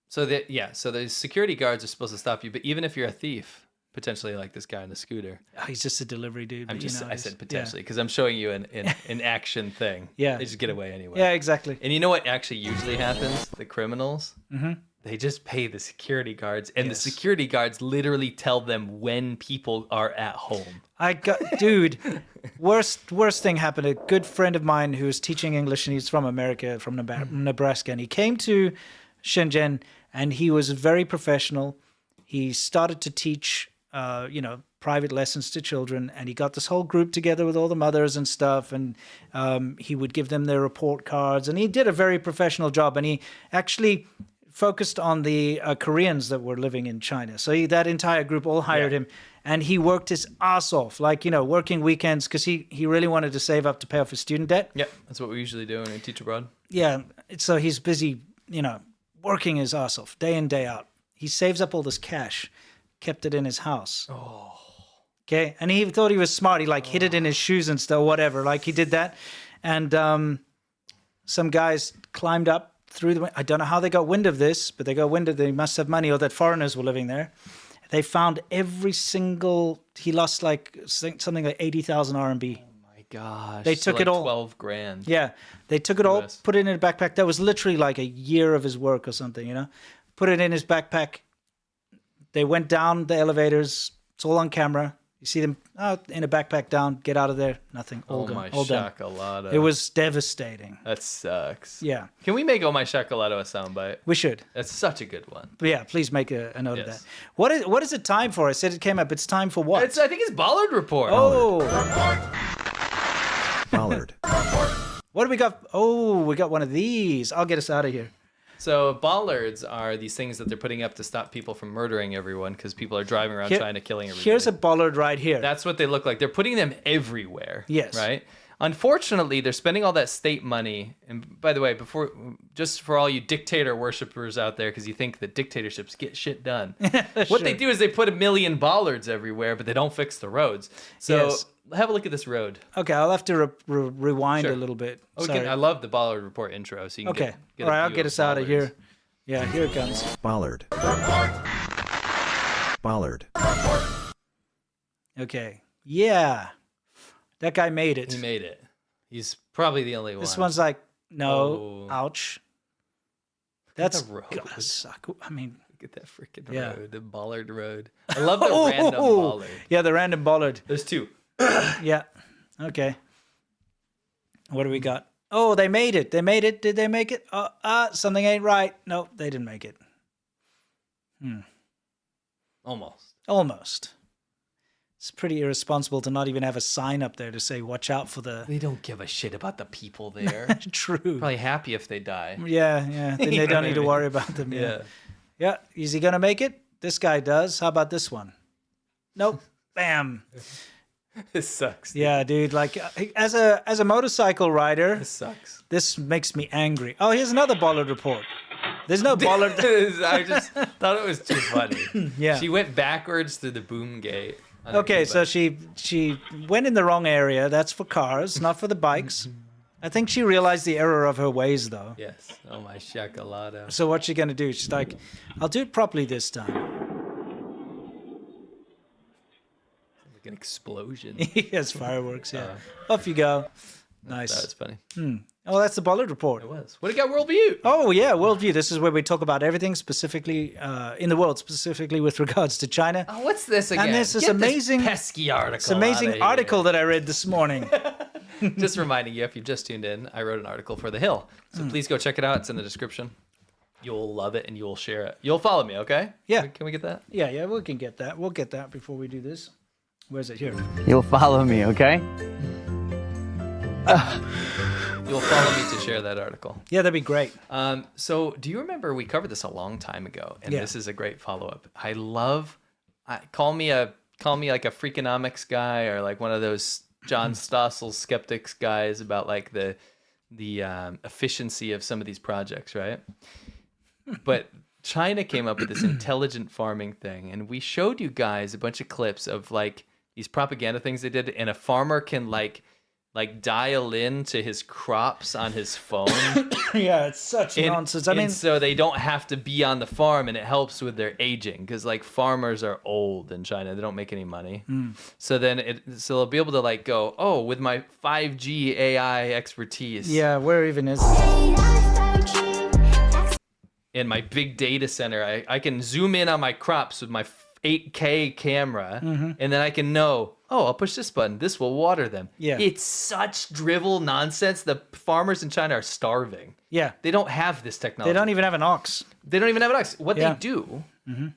So the security guards are supposed to stop you, but even if you're a thief, potentially like this guy on the scooter. Oh, he's just a delivery dude. I he's- said potentially because I'm showing you an action thing. Yeah. They just get away anyway. Yeah, exactly. And you know what actually usually happens? The criminals, they just pay the security guards, and the security guards literally tell them when people are at home. Dude, worst thing happened. A good friend of mine who was teaching English, and he's from America, from Nebraska, and he came to Shenzhen, and he was very professional. He started to teach, private lessons to children, and he got this whole group together with all the mothers and stuff, and he would give them their report cards, and he did a very professional job, and he actually focused on the Koreans that were living in China. So that entire group all hired him, and he worked his ass off, working weekends, because he really wanted to save up to pay off his student debt. Yeah, that's what we usually do when we teach abroad. Yeah, so he's busy, working his ass off day in, day out. He saves up all this cash, kept it in his house. Oh. Okay, and he thought he was smart. He hid it in his shoes and stuff, whatever. He did that. And some guys climbed up through the. I don't know how they got wind of this, but they got wind of. They must have money, or that foreigners were living there. They found every single. He lost like something like 80,000 RMB. Gosh, they took it all. 12 grand. Yeah, they took it all, US. put it in a backpack. That was literally like a year of his work or something, you know. Put it in his backpack. They went down the elevators. It's all on camera. You see them in a backpack down. Get out of there. Nothing. All gone. All done. Shakalada. It was devastating. That sucks. Yeah. Can we make Oh My Shakalada a soundbite? We should. That's such a good one. But yeah, please make a note of that. What is it time for? I said it came up. It's time for what? I think it's Bollard Report. Oh. Bollard. What do we got? Oh, we got one of these. I'll get us out of here. So bollards are these things that they're putting up to stop people from murdering everyone because people are driving around China killing everybody. Here's a bollard right here. That's what they look like. They're putting them everywhere. Yes. Right? Unfortunately, they're spending all that state money. And by the way, just for all you dictator worshippers out there, because you think that dictatorships get shit done, what they do is they put 1 million bollards everywhere, but they don't fix the roads. So have a look at this road. Okay, I'll have to rewind a little bit. I love the Bollard Report intro, so you can get all right, I'll get us out of here. Yeah, here it comes. Bollard. Bollard. Okay. Yeah. That guy made it. He made it. He's probably the only one. This one's like, no, ouch. That's road. Gotta suck. I mean, look at that freaking road, the Bollard Road. I love the random bollard. Yeah, the random bollard. There's two. Yeah. Okay. What do we got? Oh, they made it. They made it. Did they make it? Something ain't right. No, they didn't make it. Almost. It's pretty irresponsible to not even have a sign up there to say, watch out for the... They don't give a shit about the people there. True. Probably happy if they die. Yeah. Then they don't need to worry about them. Yeah. Is he going to make it? This guy does. How about this one? Nope. Bam. This sucks. Dude. Yeah, dude. Like, as a motorcycle rider... This sucks. This makes me angry. Oh, here's another Bollard report. There's no Bollard... I just thought it was too funny. Yeah. She went backwards through the boom gate. Okay, so she went in the wrong area. That's for cars, not for the bikes. I think she realized the error of her ways, though. Yes. Oh, my shakalada. So what's she going to do? She's like, I'll do it properly this time. Like an explosion. Yes, fireworks, yeah. Off you go. Nice. That was funny. Oh, that's the Bollard report. It was. What do you got, Worldview? Oh, yeah, Worldview. This is where we talk about everything specifically in the world, specifically with regards to China. Oh, what's this again? And there's this Get amazing... this pesky article. This amazing article that I read this morning. Just reminding you, if you've just tuned in, I wrote an article for The Hill. So please go check it out. It's in the description. You'll love it and you'll share it. You'll follow me, okay? Yeah. Can we get that? Yeah, we can get that. We'll get that before we do this. Where's it? Here. You'll follow me, okay? You'll follow me to share that article. Yeah, that'd be great. So do you remember we covered this a long time ago, and this is a great follow-up. Call me like a Freakonomics guy or like one of those John Stossel skeptics guys about like the efficiency of some of these projects, right? But China came up with this intelligent farming thing, and we showed you guys a bunch of clips of like these propaganda things they did, and a farmer can like dial in to his crops on his phone. Yeah, it's such nonsense. I mean, so they don't have to be on the farm, and it helps with their aging because like farmers are old in China; they don't make any money. So then, they'll be able to like go, oh, with my 5G AI expertise. Yeah, where even is it? In my big data center, I can zoom in on my crops with my 8K camera, and then I can know, oh, I'll push this button. This will water them. Yeah. It's such drivel nonsense. The farmers in China are starving. Yeah. They don't have this technology. They don't even have an ox. What they do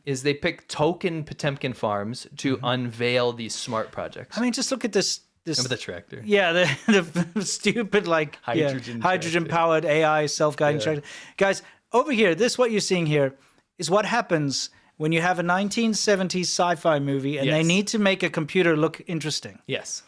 is they pick token Potemkin farms to unveil these smart projects. I mean, just look at this. Remember the tractor? Yeah, the stupid like hydrogen-powered AI self-guiding tractor. Guys, over here, what you're seeing here is what happens when you have a 1970s sci-fi movie and they need to make a computer look interesting. Yes.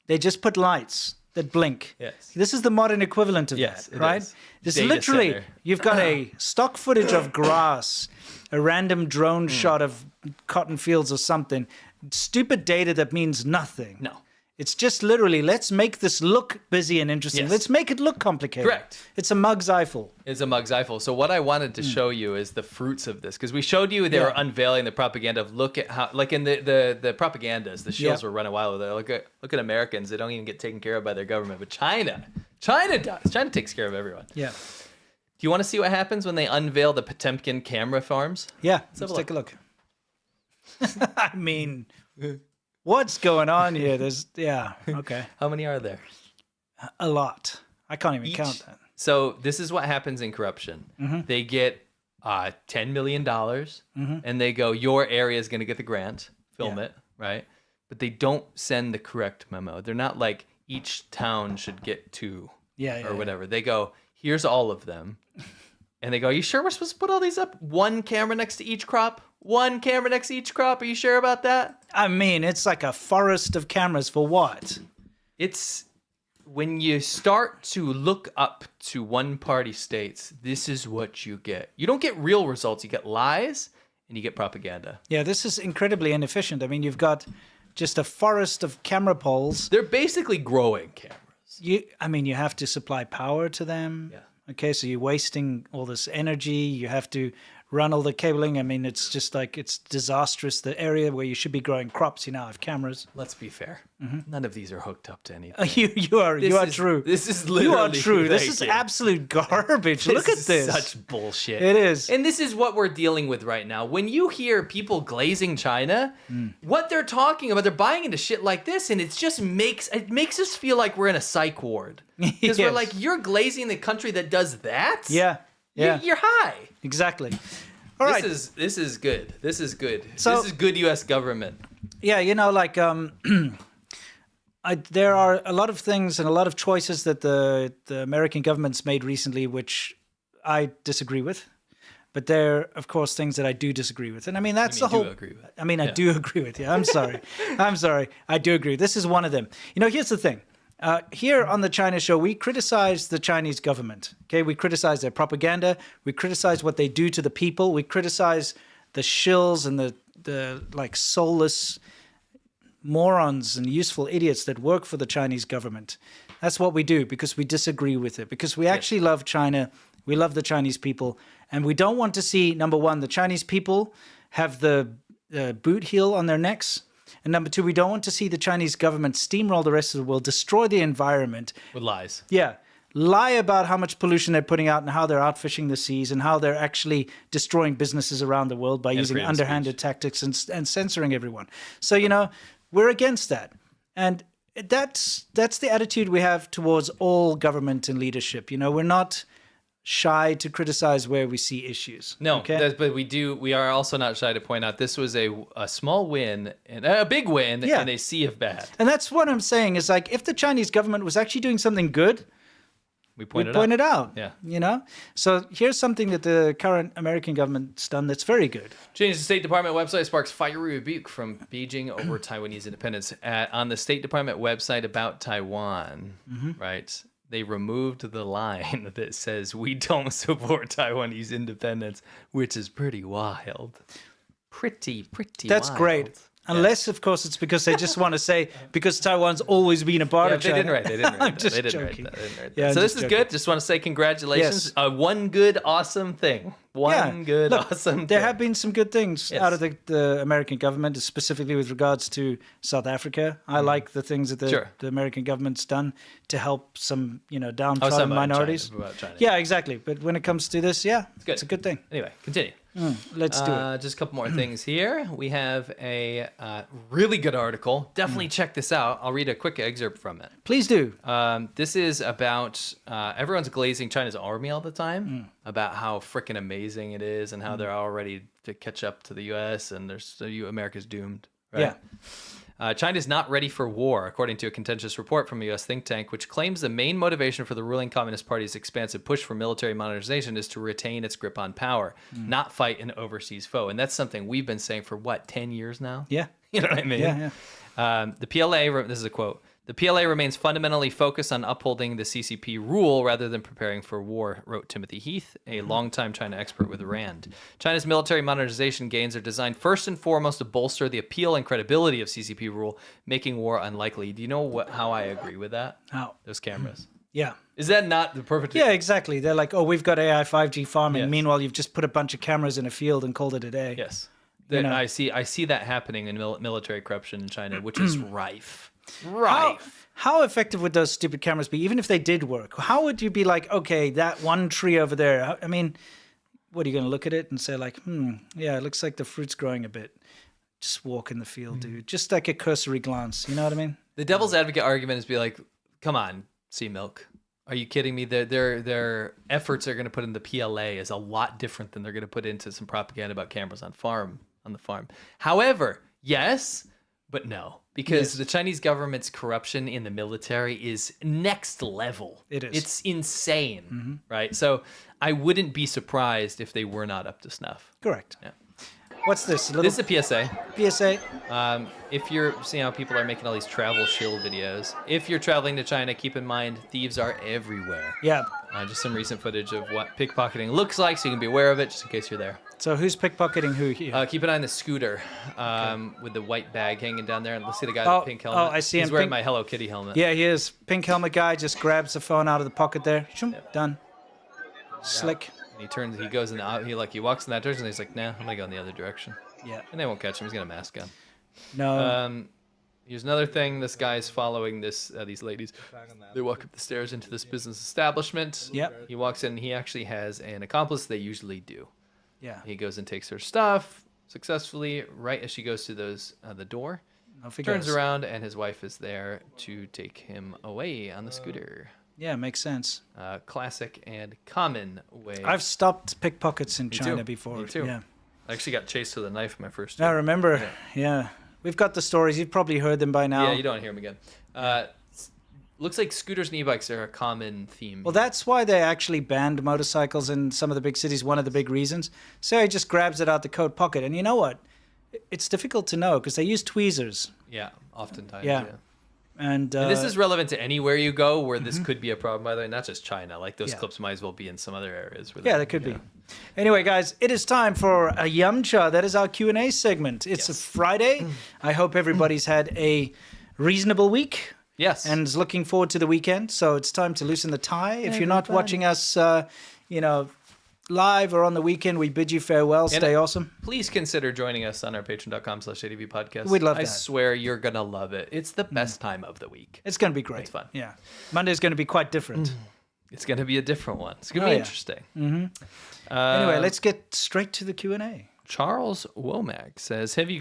They just put lights that blink. Yes. This is the modern equivalent of that, right? Is. This Data literally, center. you've got a stock footage of grass, a random drone shot of cotton fields or something. Stupid data that means nothing. No. It's just literally, let's make this look busy and interesting. Yes. Let's make it look complicated. Correct. It's a mug's eyeful. It's a mug's eyeful. So what I wanted to show you is the fruits of this, because we showed you they were unveiling the propaganda of look at how, like in the Propagandist, the shills were running wild with it. Look at Americans. They don't even get taken care of by their government, but China does. China takes care of everyone. Yeah. Do you want to see what happens when they unveil the Potemkin camera farms? Yeah. Let's take a look. I mean, what's going on here? Okay. How many are there? A lot. I can't even count that. So this is what happens in corruption. They get $10 million, and they go, your area is going to get the grant, film it, right? But they don't send the correct memo. They're not like, each town should get 2 or whatever. They go, here's all of them. And they go, are you sure we're supposed to put all these up? 1 camera next to each crop? 1 camera next to each crop? Are you sure about that? I mean, it's like a forest of cameras for what? It's when you start to look up to one-party states, this is what you get. You don't get real results. You get lies and you get propaganda. Yeah, this is incredibly inefficient. I mean, you've got just a forest of camera poles. They're basically growing cameras. You have to supply power to them. Yeah. Okay, so you're wasting all this energy. You have to run all the cabling. I mean, it's just like, it's disastrous. The area where you should be growing crops, you now have cameras. Let's be fair. None of these are hooked up to anything. You are true. This is literally... You are true. This is absolute garbage. Look at this. Such bullshit. It is. And this is what we're dealing with right now. When you hear people glazing China, what they're talking about, they're buying into shit like this, and it just makes us feel like we're in a psych ward. Because we're like, you're glazing the country that does that? Yeah. You're high. Exactly. All right. This is good. This is good. So, this is good U.S. government. Yeah, there are a lot of things and a lot of choices that the American government's made recently, which I disagree with. But there are, of course, things that I do disagree with. And I mean, that's the whole... agree with. I mean, I do agree with you. I'm sorry. I'm sorry. I do agree. This is one of them. Here's the thing. Here on the China Show, we criticize the Chinese government. Okay, we criticize their propaganda. We criticize what they do to the people. We criticize the shills and the like soulless morons and useful idiots that work for the Chinese government. That's what we do because we disagree with it. Because we actually love China. We love the Chinese people, and we don't want to see, number one, the Chinese people have the boot heel on their necks. And number two, we don't want to see the Chinese government steamroll the rest of the world, destroy the environment. With lies. Yeah. Lie about how much pollution they're putting out and how they're outfishing the seas and how they're actually destroying businesses around the world by using underhanded tactics and censoring everyone. So, we're against that. And that's the attitude we have towards all government and leadership. We're not shy to criticize where we see issues. No, okay? But we are also not shy to point out this was a small win and a big win in a sea of bad. And that's what I'm saying is like, if the Chinese government was actually doing something good, we point it out. Yeah. So here's something that the current American government's done that's very good. Change the State Department website sparks fiery rebuke from Beijing over Taiwanese independence. On the State Department website about Taiwan, right? They removed the line that says, we don't support Taiwanese independence, which is pretty wild. Pretty That's wild. Great. Unless, of course, it's because they just want to say, because Taiwan's always been a part of China. They didn't write I'm just They didn't joking. write that. Yeah, so this is good. Just want to say congratulations. Yes. One good, awesome thing. Awesome thing. There have been some good things out of the American government, specifically with regards to South Africa. I like the things that the American government's done to help some, downtrodden minorities. China. Yeah, exactly. But when it comes to this, it's a good thing. Anyway, continue. Let's do it. Just a couple more things here. We have a really good article. Definitely check this out. I'll read a quick excerpt from it. Please do. This is about everyone's glazing China's army all the time, about how freaking amazing it is and how they're all ready to catch up to the U.S. and America's doomed. Right? Yeah. China is not ready for war, according to a contentious report from a U.S. think tank, which claims the main motivation for the ruling Communist Party's expansive push for military modernization is to retain its grip on power, not fight an overseas foe. And that's something we've been saying for, 10 years now? Yeah. You know what I mean? Yeah. The PLA, this is a quote, The PLA remains fundamentally focused on upholding the CCP rule rather than preparing for war, wrote Timothy Heath, a longtime China expert with RAND. China's military modernization gains are designed first and foremost to bolster the appeal and credibility of CCP rule, making war unlikely. Do you know how I agree with that? How? Those cameras. Yeah. Is that not the perfect... Yeah, exactly. They're like, oh, we've got AI 5G farming. Yes. Meanwhile, you've just put a bunch of cameras in a field and called it a day. Yes. You know. I see that happening in military corruption in China, which is rife. How effective would those stupid cameras be, even if they did work? How would you be like, okay, that one tree over there, I mean, what are you going to look at it and say like, yeah, it looks like the fruit's growing a bit. Just walk in the field, dude. Just like a cursory glance. You know what I mean? The devil's advocate argument is be like, come on, Sea Milk. Are you kidding me? Their efforts they're going to put in the PLA is a lot different than they're going to put into some propaganda about cameras on the farm. However, yes, but no. Because the Chinese government's corruption in the military is next level. It is. It's insane, right? So I wouldn't be surprised if they were not up to snuff. Correct. Yeah. What's this? This is a PSA. PSA? If you're seeing how people are making all these travel shill videos, if you're traveling to China, keep in mind thieves are everywhere. Yeah. Just some recent footage of what pickpocketing looks like so you can be aware of it just in case you're there. So who's pickpocketing who here? Keep an eye on the scooter with the white bag hanging down there. And let's see the guy with the pink helmet. Oh, I see him. He's wearing my Hello Kitty helmet. Yeah, he is. Pink helmet guy just grabs the phone out of the pocket there. Shoom, done. Slick. And he goes in the, he walks in that direction and he's like, nah, I'm going to go in the other direction. Yeah. And they won't catch him. He's got a mask on. No. Here's another thing. This guy's following these ladies. They walk up the stairs into this business establishment. Yep. He walks in. And he actually has an accomplice. They usually do. Yeah. He goes and takes her stuff successfully. Right as she goes to the door, turns around and his wife is there to take him away on the scooter. Yeah, makes sense. Classic and common way. I've stopped pickpockets in China before. Me too. Yeah. I actually got chased with a knife my first I remember. Yeah. We've got the stories. You've probably heard them by now. Yeah, you don't hear them again. Looks like scooters and e-bikes are a common theme. Well, that's why they actually banned motorcycles in some of the big cities. One of the big reasons. So he just grabs it out the coat pocket. And you know what? It's difficult to know because they use tweezers. Yeah, oftentimes. Yeah. And this is relevant to anywhere you go where this could be a problem, by the way, not just China. Like those clips might as well be in some other areas. Where they could be. Anyway, guys, it is time for a Yumcha. That is our Q&A segment. It's a Friday. I hope everybody's had a reasonable week. Yes. And is looking forward to the weekend. So it's time to loosen the tie. If you're not watching us, live or on the weekend, we bid you farewell. Stay awesome. Please consider joining us on our patreon.com/ADV podcast. We'd love that. I swear you're going to love it. It's the best time of the week. It's going to be great. It's fun. Yeah. Monday's going to be quite different. It's going to be a different one. It's going to be interesting. Anyway, let's get straight to the Q&A. Charles Womack says, have you